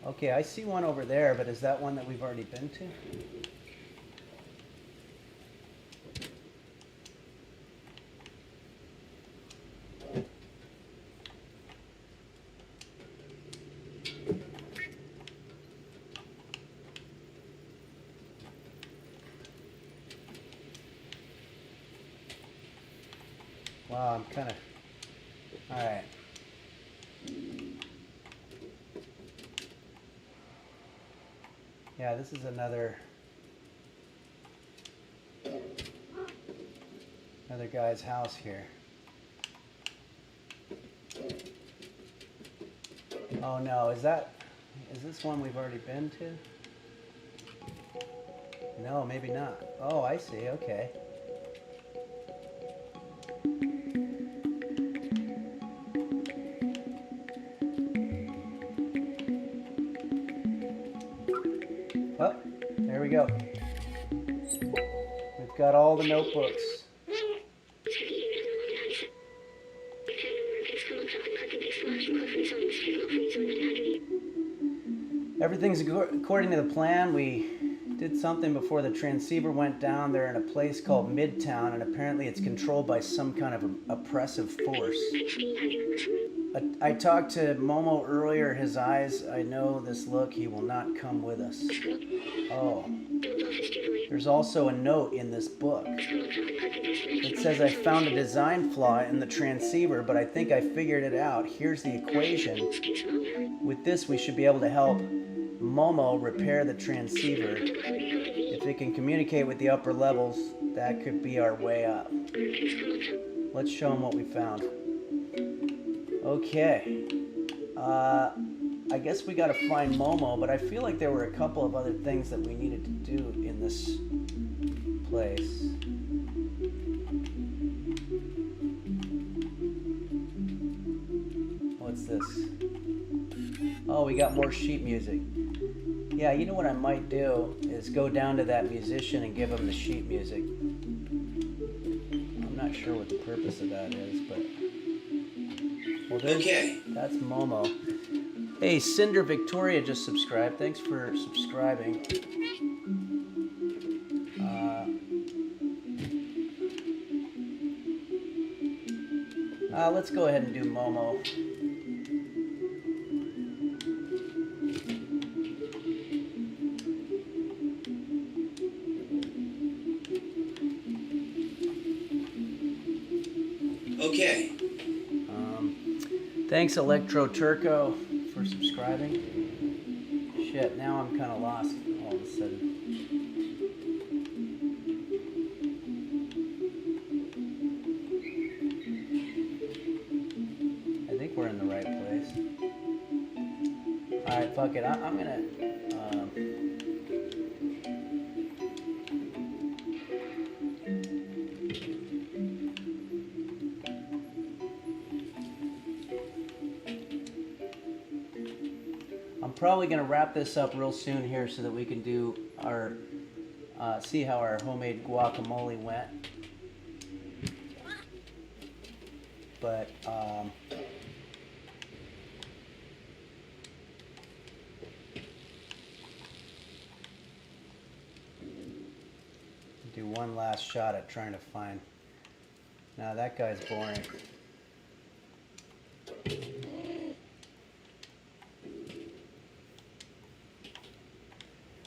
Okay, I see one over there, but is that one that we've already been to? Wow, I'm kind of... All right. Yeah, this is another guy's house here. Oh no, is this one we've already been to? No, maybe not. Oh, I see, okay. Oh, there we go. We've got all the notebooks. Everything's according to the plan. We did something before the transceiver went down. They're in a place called Midtown, and apparently it's controlled by some kind of oppressive force. I talked to Momo earlier. His eyes, I know this look. He will not come with us. Oh. There's also a note in this book. It says, I found a design flaw in the transceiver, but I think I figured it out. Here's the equation. With this, we should be able to help Momo repair the transceiver. If it can communicate with the upper levels, that could be our way up. Let's show him what we found. Okay. I guess we got to find Momo, but I feel like there were a couple of other things that we needed to do in this place. What's this? Oh, we got more sheet music. Yeah, you know what I might do is go down to that musician and give him the sheet music. I'm not sure what the purpose of that is, but... Well, okay. That's Momo. Hey, Cinder Victoria just subscribed. Thanks for subscribing. Let's go ahead and do Momo. Okay. Thanks, Electro Turco, for subscribing. Shit, now I'm kind of lost all of a sudden. I think we're in the right place. All right, fuck it. I'm gonna. Probably going to wrap this up real soon here so that we can do our see how our homemade guacamole went. But do one last shot at trying to find. Now that guy's boring.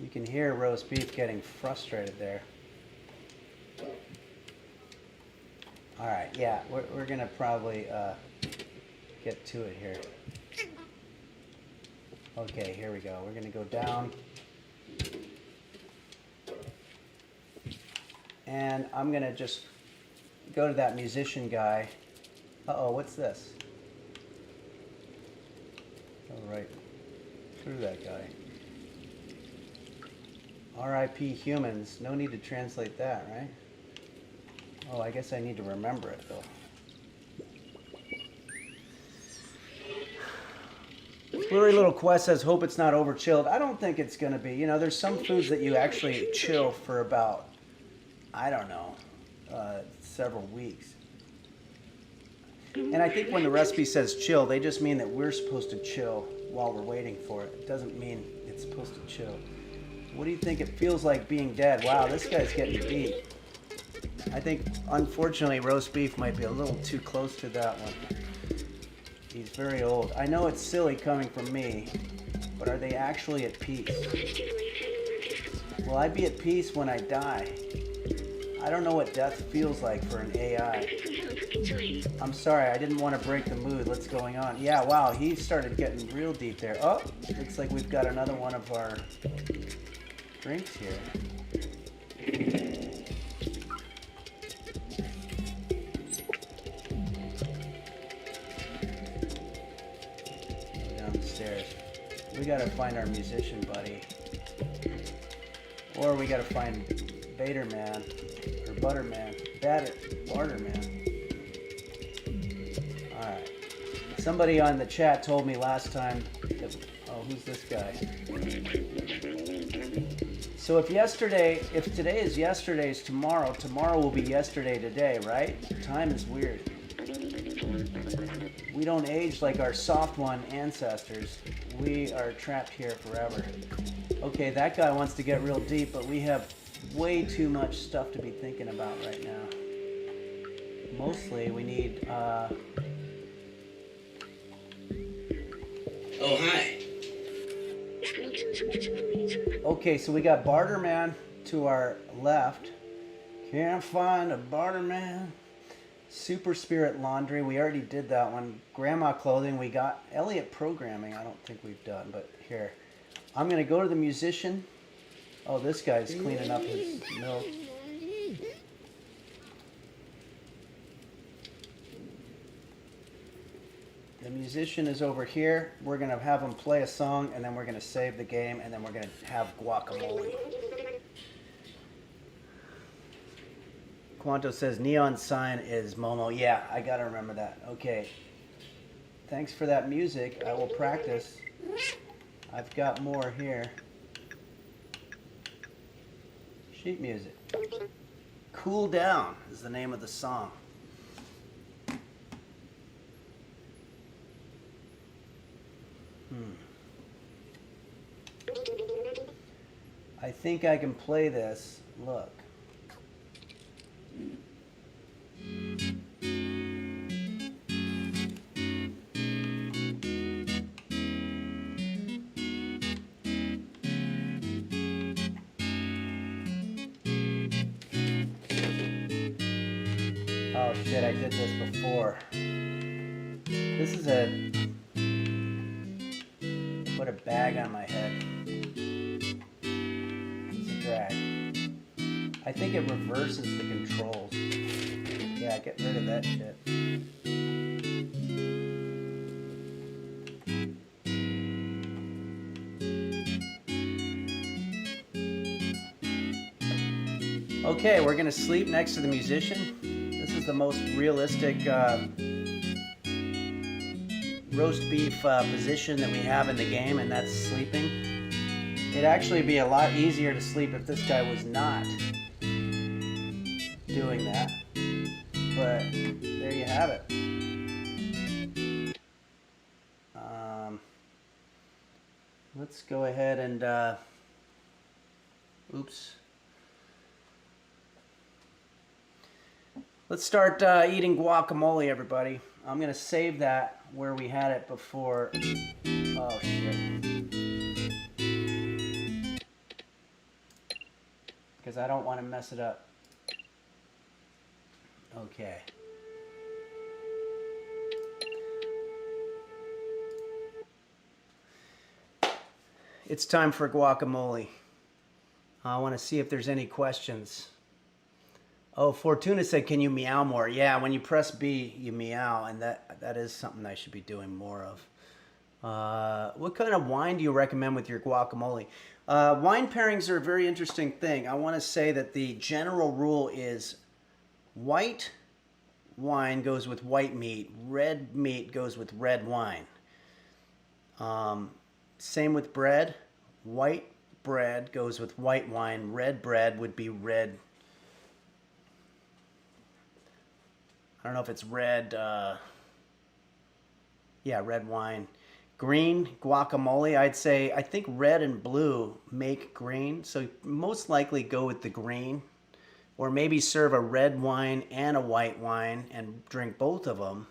You can hear roast beef getting frustrated there. All right, yeah, we're gonna probably get to it here. Okay, here we go. We're gonna go down. And I'm gonna just go to that musician guy. Uh-oh, what's this? All right, through that guy. R.I.P. humans. No need to translate that, right? Oh, I guess I need to remember it, though. Blurry Little Quest says, hope it's not over chilled. I don't think it's going to be. You know, there's some foods that you actually chill for about, I don't know, several weeks. And I think when the recipe says chill, they just mean that we're supposed to chill while we're waiting for it. It doesn't mean it's supposed to chill. What do you think it feels like being dead? Wow, this guy's getting beat. I think, unfortunately, roast beef might be a little too close to that one. He's very old. I know it's silly coming from me, but are they actually at peace? Will I be at peace when I die? I don't know what death feels like for an AI. I'm sorry, I didn't want to break the mood. What's going on? Yeah, wow, he started getting real deep there. Oh, looks like we've got another one of our drinks here. Go down the stairs. We gotta find our musician buddy. Or we gotta find Baderman or Butterman. Barterman. Alright. Somebody on the chat told me last time that, oh, who's this guy? So if today is yesterday's tomorrow, tomorrow will be yesterday today, right? Time is weird. We don't age like our soft one ancestors. We are trapped here forever. Okay, that guy wants to get real deep, but we have way too much stuff to be thinking about right now. Mostly we need, Oh, hi. Okay, so we got Barterman to our left. Can't find a Barterman. Super Spirit Laundry, we already did that one. Grandma Clothing, we got. Elliott Programming, I don't think we've done, but here. I'm going to go to the musician. Oh, this guy's cleaning up his milk. The musician is over here. We're going to have him play a song, and then we're going to save the game, and then we're going to have guacamole. Quanto says neon sign is Momo. Yeah, I got to remember that. Okay. Thanks for that music. I will practice. I've got more here. Sheet music. Cool Down is the name of the song. I think I can play this. Look. Oh shit, I did this before. This is a... put a bag on my head. It's a drag. I think it reverses the controls. Yeah, get rid of that shit. Okay, we're gonna sleep next to the musician. This is the most realistic roast beef position that we have in the game, and that's sleeping. It'd actually be a lot easier to sleep if this guy was not doing that. But there you have it. Let's go ahead and oops. Let's start eating guacamole, everybody. I'm gonna save that where we had it before. Oh shit. Because I don't want to mess it up. Okay. It's time for guacamole. I want to see if there's any questions. Oh, Fortuna said, can you meow more? Yeah, when you press B, you meow, and that is something I should be doing more of. What kind of wine do you recommend with your guacamole? Wine pairings are a very interesting thing. I want to say that the general rule is white wine goes with white meat, red meat goes with red wine. Same with bread. White bread goes with white wine. Red bread would be red. I don't know if it's red. Yeah, red wine. Green guacamole, I'd say, I think red and blue make green. So most likely go with the green. Or maybe serve a red wine and a white wine and drink both of them.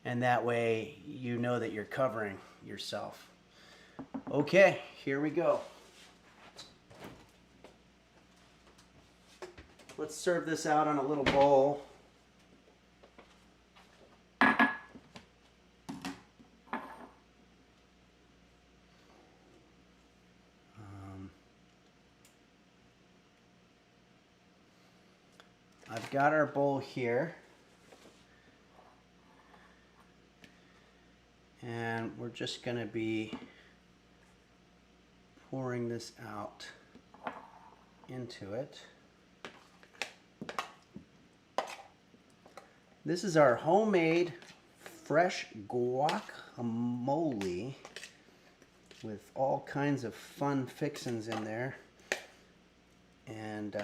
And that way you know that you're covering yourself. Okay, here we go. Let's serve this out on a little bowl. I've got our bowl here. And we're just going to be pouring this out into it. This is our homemade fresh guacamole with all kinds of fun fixins in there. And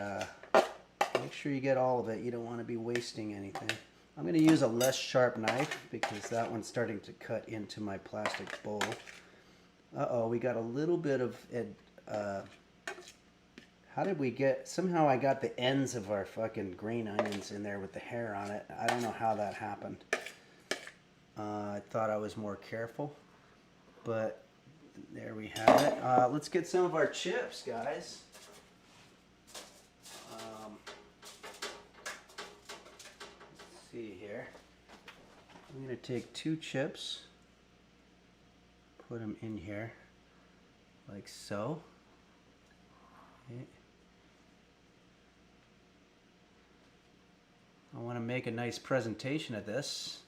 make sure you get all of it. You don't want to be wasting anything. I'm going to use a less sharp knife because that one's starting to cut into my plastic bowl. Uh-oh, we got a little bit of how did we get... Somehow I got the ends of our fucking green onions in there with the hair on it. I don't know how that happened. I thought I was more careful. But there we have it. Let's get some of our chips, guys. Let's see here. I'm going to take 2 chips. Put them in here. Like so. Okay. I want to make a nice presentation of this.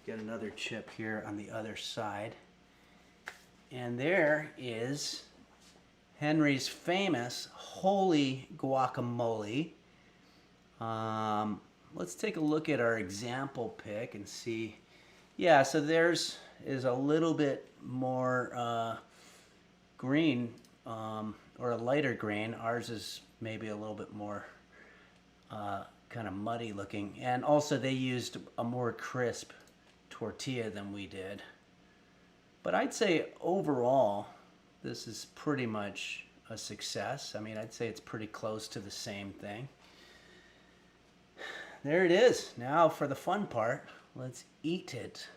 Get another chip here on the other side. And there is Henry's famous holy guacamole. Let's take a look at our example pick and see. Yeah, so theirs is a little bit more green, or a lighter green. Ours is maybe a little bit more kind of muddy looking. And also they used a more crisp tortilla than we did. But I'd say overall, this is pretty much a success. I mean, I'd say it's pretty close to the same thing. There it is. Now for the fun part, let's eat it.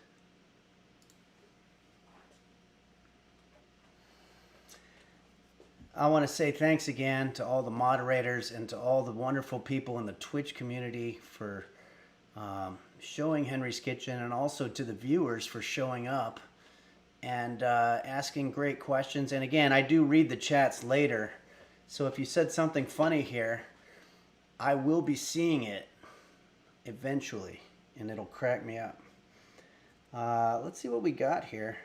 I want to say thanks again to all the moderators and to all the wonderful people in the Twitch community for showing Henry's Kitchen, and also to the viewers for showing up and asking great questions. And again, I do read the chats later, so if you said something funny here, I will be seeing it eventually, and it'll crack me up. Let's see what we got here.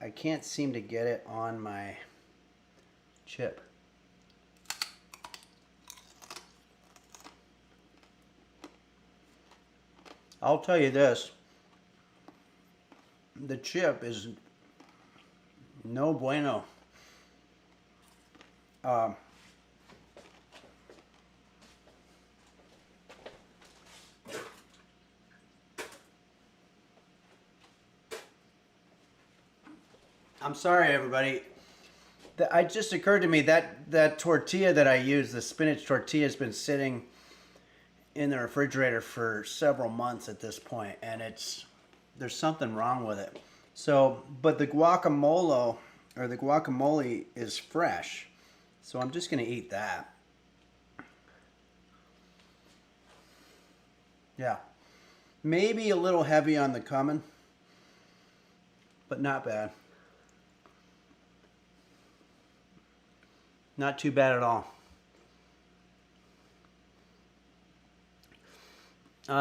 I can't seem to get it on my chip. I'll tell you this, the chip is no bueno. I'm sorry, everybody. It just occurred to me that tortilla that I use, the spinach tortilla, has been sitting in the refrigerator for several months at this point, and there's something wrong with it. So, but the guacamole is fresh, so I'm just gonna eat that. Yeah, maybe a little heavy on the cumin, but not bad. Not too bad at all.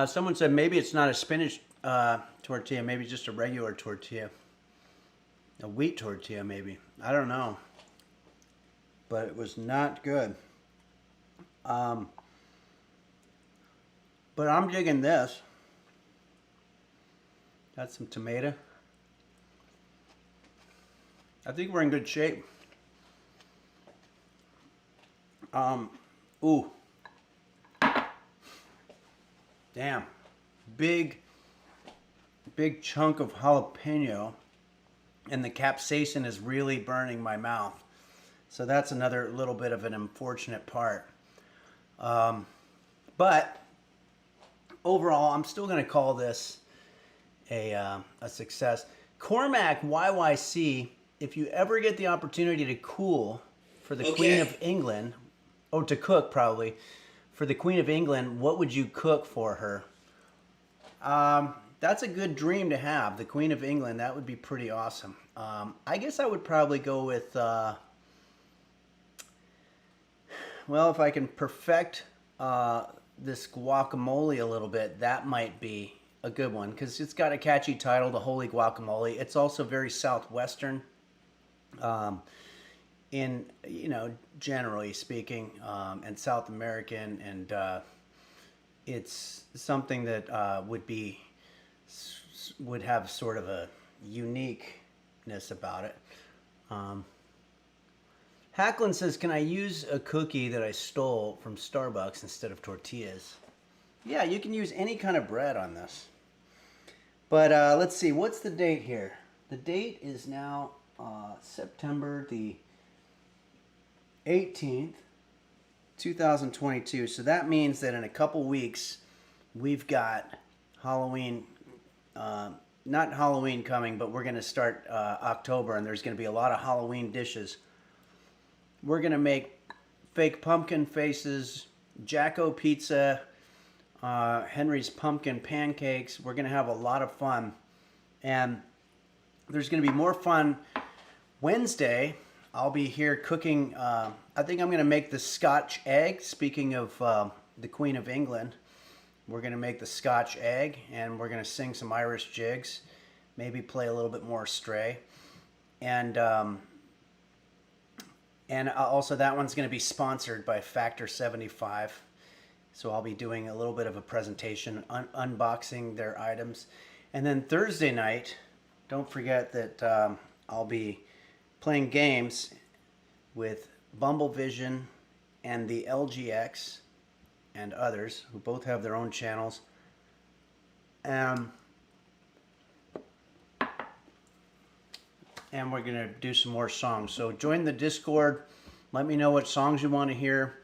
Someone said maybe it's not a spinach tortilla, maybe just a regular tortilla. A wheat tortilla, maybe. I don't know. But it was not good. But I'm digging this. Got some tomato. I think we're in good shape. Ooh. Damn. Big chunk of jalapeno, and the capsaicin is really burning my mouth. So that's another little bit of an unfortunate part. But overall, I'm still going to call this a success. Cormac YYC, if you ever get the opportunity to cool for the Queen of England, or to cook probably, for the Queen of England, what would you cook for her? That's a good dream to have, the Queen of England. That would be pretty awesome. I guess I would probably go with, well, if I can perfect this guacamole a little bit, that might be a good one, because it's got a catchy title, the Holy Guacamole. It's also very Southwestern. In, generally speaking, and South American, and it's something that would have sort of a uniqueness about it. Hacklin says, can I use a cookie that I stole from Starbucks instead of tortillas? Yeah, you can use any kind of bread on this. But let's see, what's the date here? The date is now September the 18th, 2022. So that means that in a couple weeks, we've got Halloween, not Halloween coming, but we're going to start October, and there's going to be a lot of Halloween dishes. We're going to make fake pumpkin faces, Jacko pizza, Henry's pumpkin pancakes. We're going to have a lot of fun. And there's going to be more fun Wednesday. I'll be here cooking, I think I'm going to make the Scotch egg. Speaking of the Queen of England, we're going to make the Scotch egg, and we're going to sing some Irish jigs, maybe play a little bit more Stray. And also that one's going to be sponsored by Factor 75. So I'll be doing a little bit of a presentation, unboxing their items. And then Thursday night, don't forget that I'll be playing games with Bumble Vision and the LGX and others who both have their own channels. And we're going to do some more songs. So join the Discord. Let me know what songs you want to hear.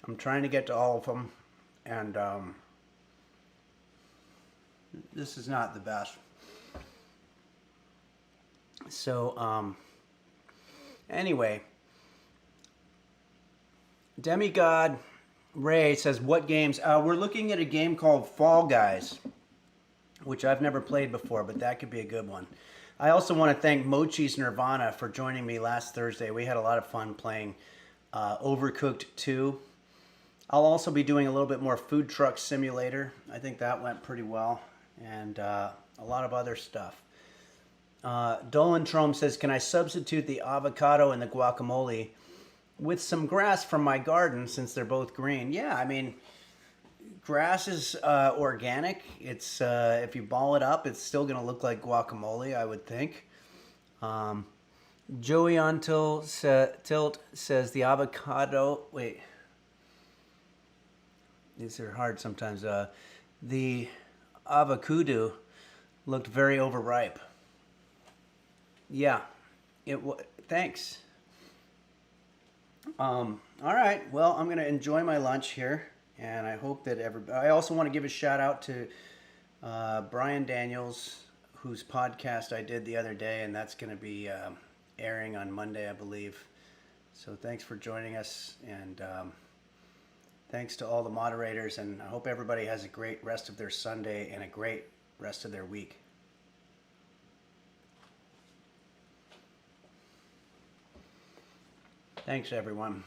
I'm trying to get to all of them. And this is not the best. So, anyway. Demigod Ray says, what games? We're looking at a game called Fall Guys, which I've never played before, but that could be a good one. I also want to thank Mochi's Nirvana for joining me last Thursday. We had a lot of fun playing Overcooked 2. I'll also be doing a little bit more Food Truck Simulator. I think that went pretty well. And a lot of other stuff. Dolan Trom says, can I substitute the avocado and the guacamole with some grass from my garden since they're both green? Yeah, I mean, grass is organic. It's if you ball it up, it's still going to look like guacamole, I would think. Joey on Tilt says the avocado. Wait, these are hard sometimes. The avocado looked very overripe. Yeah, thanks. All right. Well, I'm going to enjoy my lunch here. And I hope that I also want to give a shout out to Brian Daniels, whose podcast I did the other day, and that's going to be airing on Monday, I believe. So thanks for joining us, and thanks to all the moderators, and I hope everybody has a great rest of their Sunday and a great rest of their week. Thanks, everyone.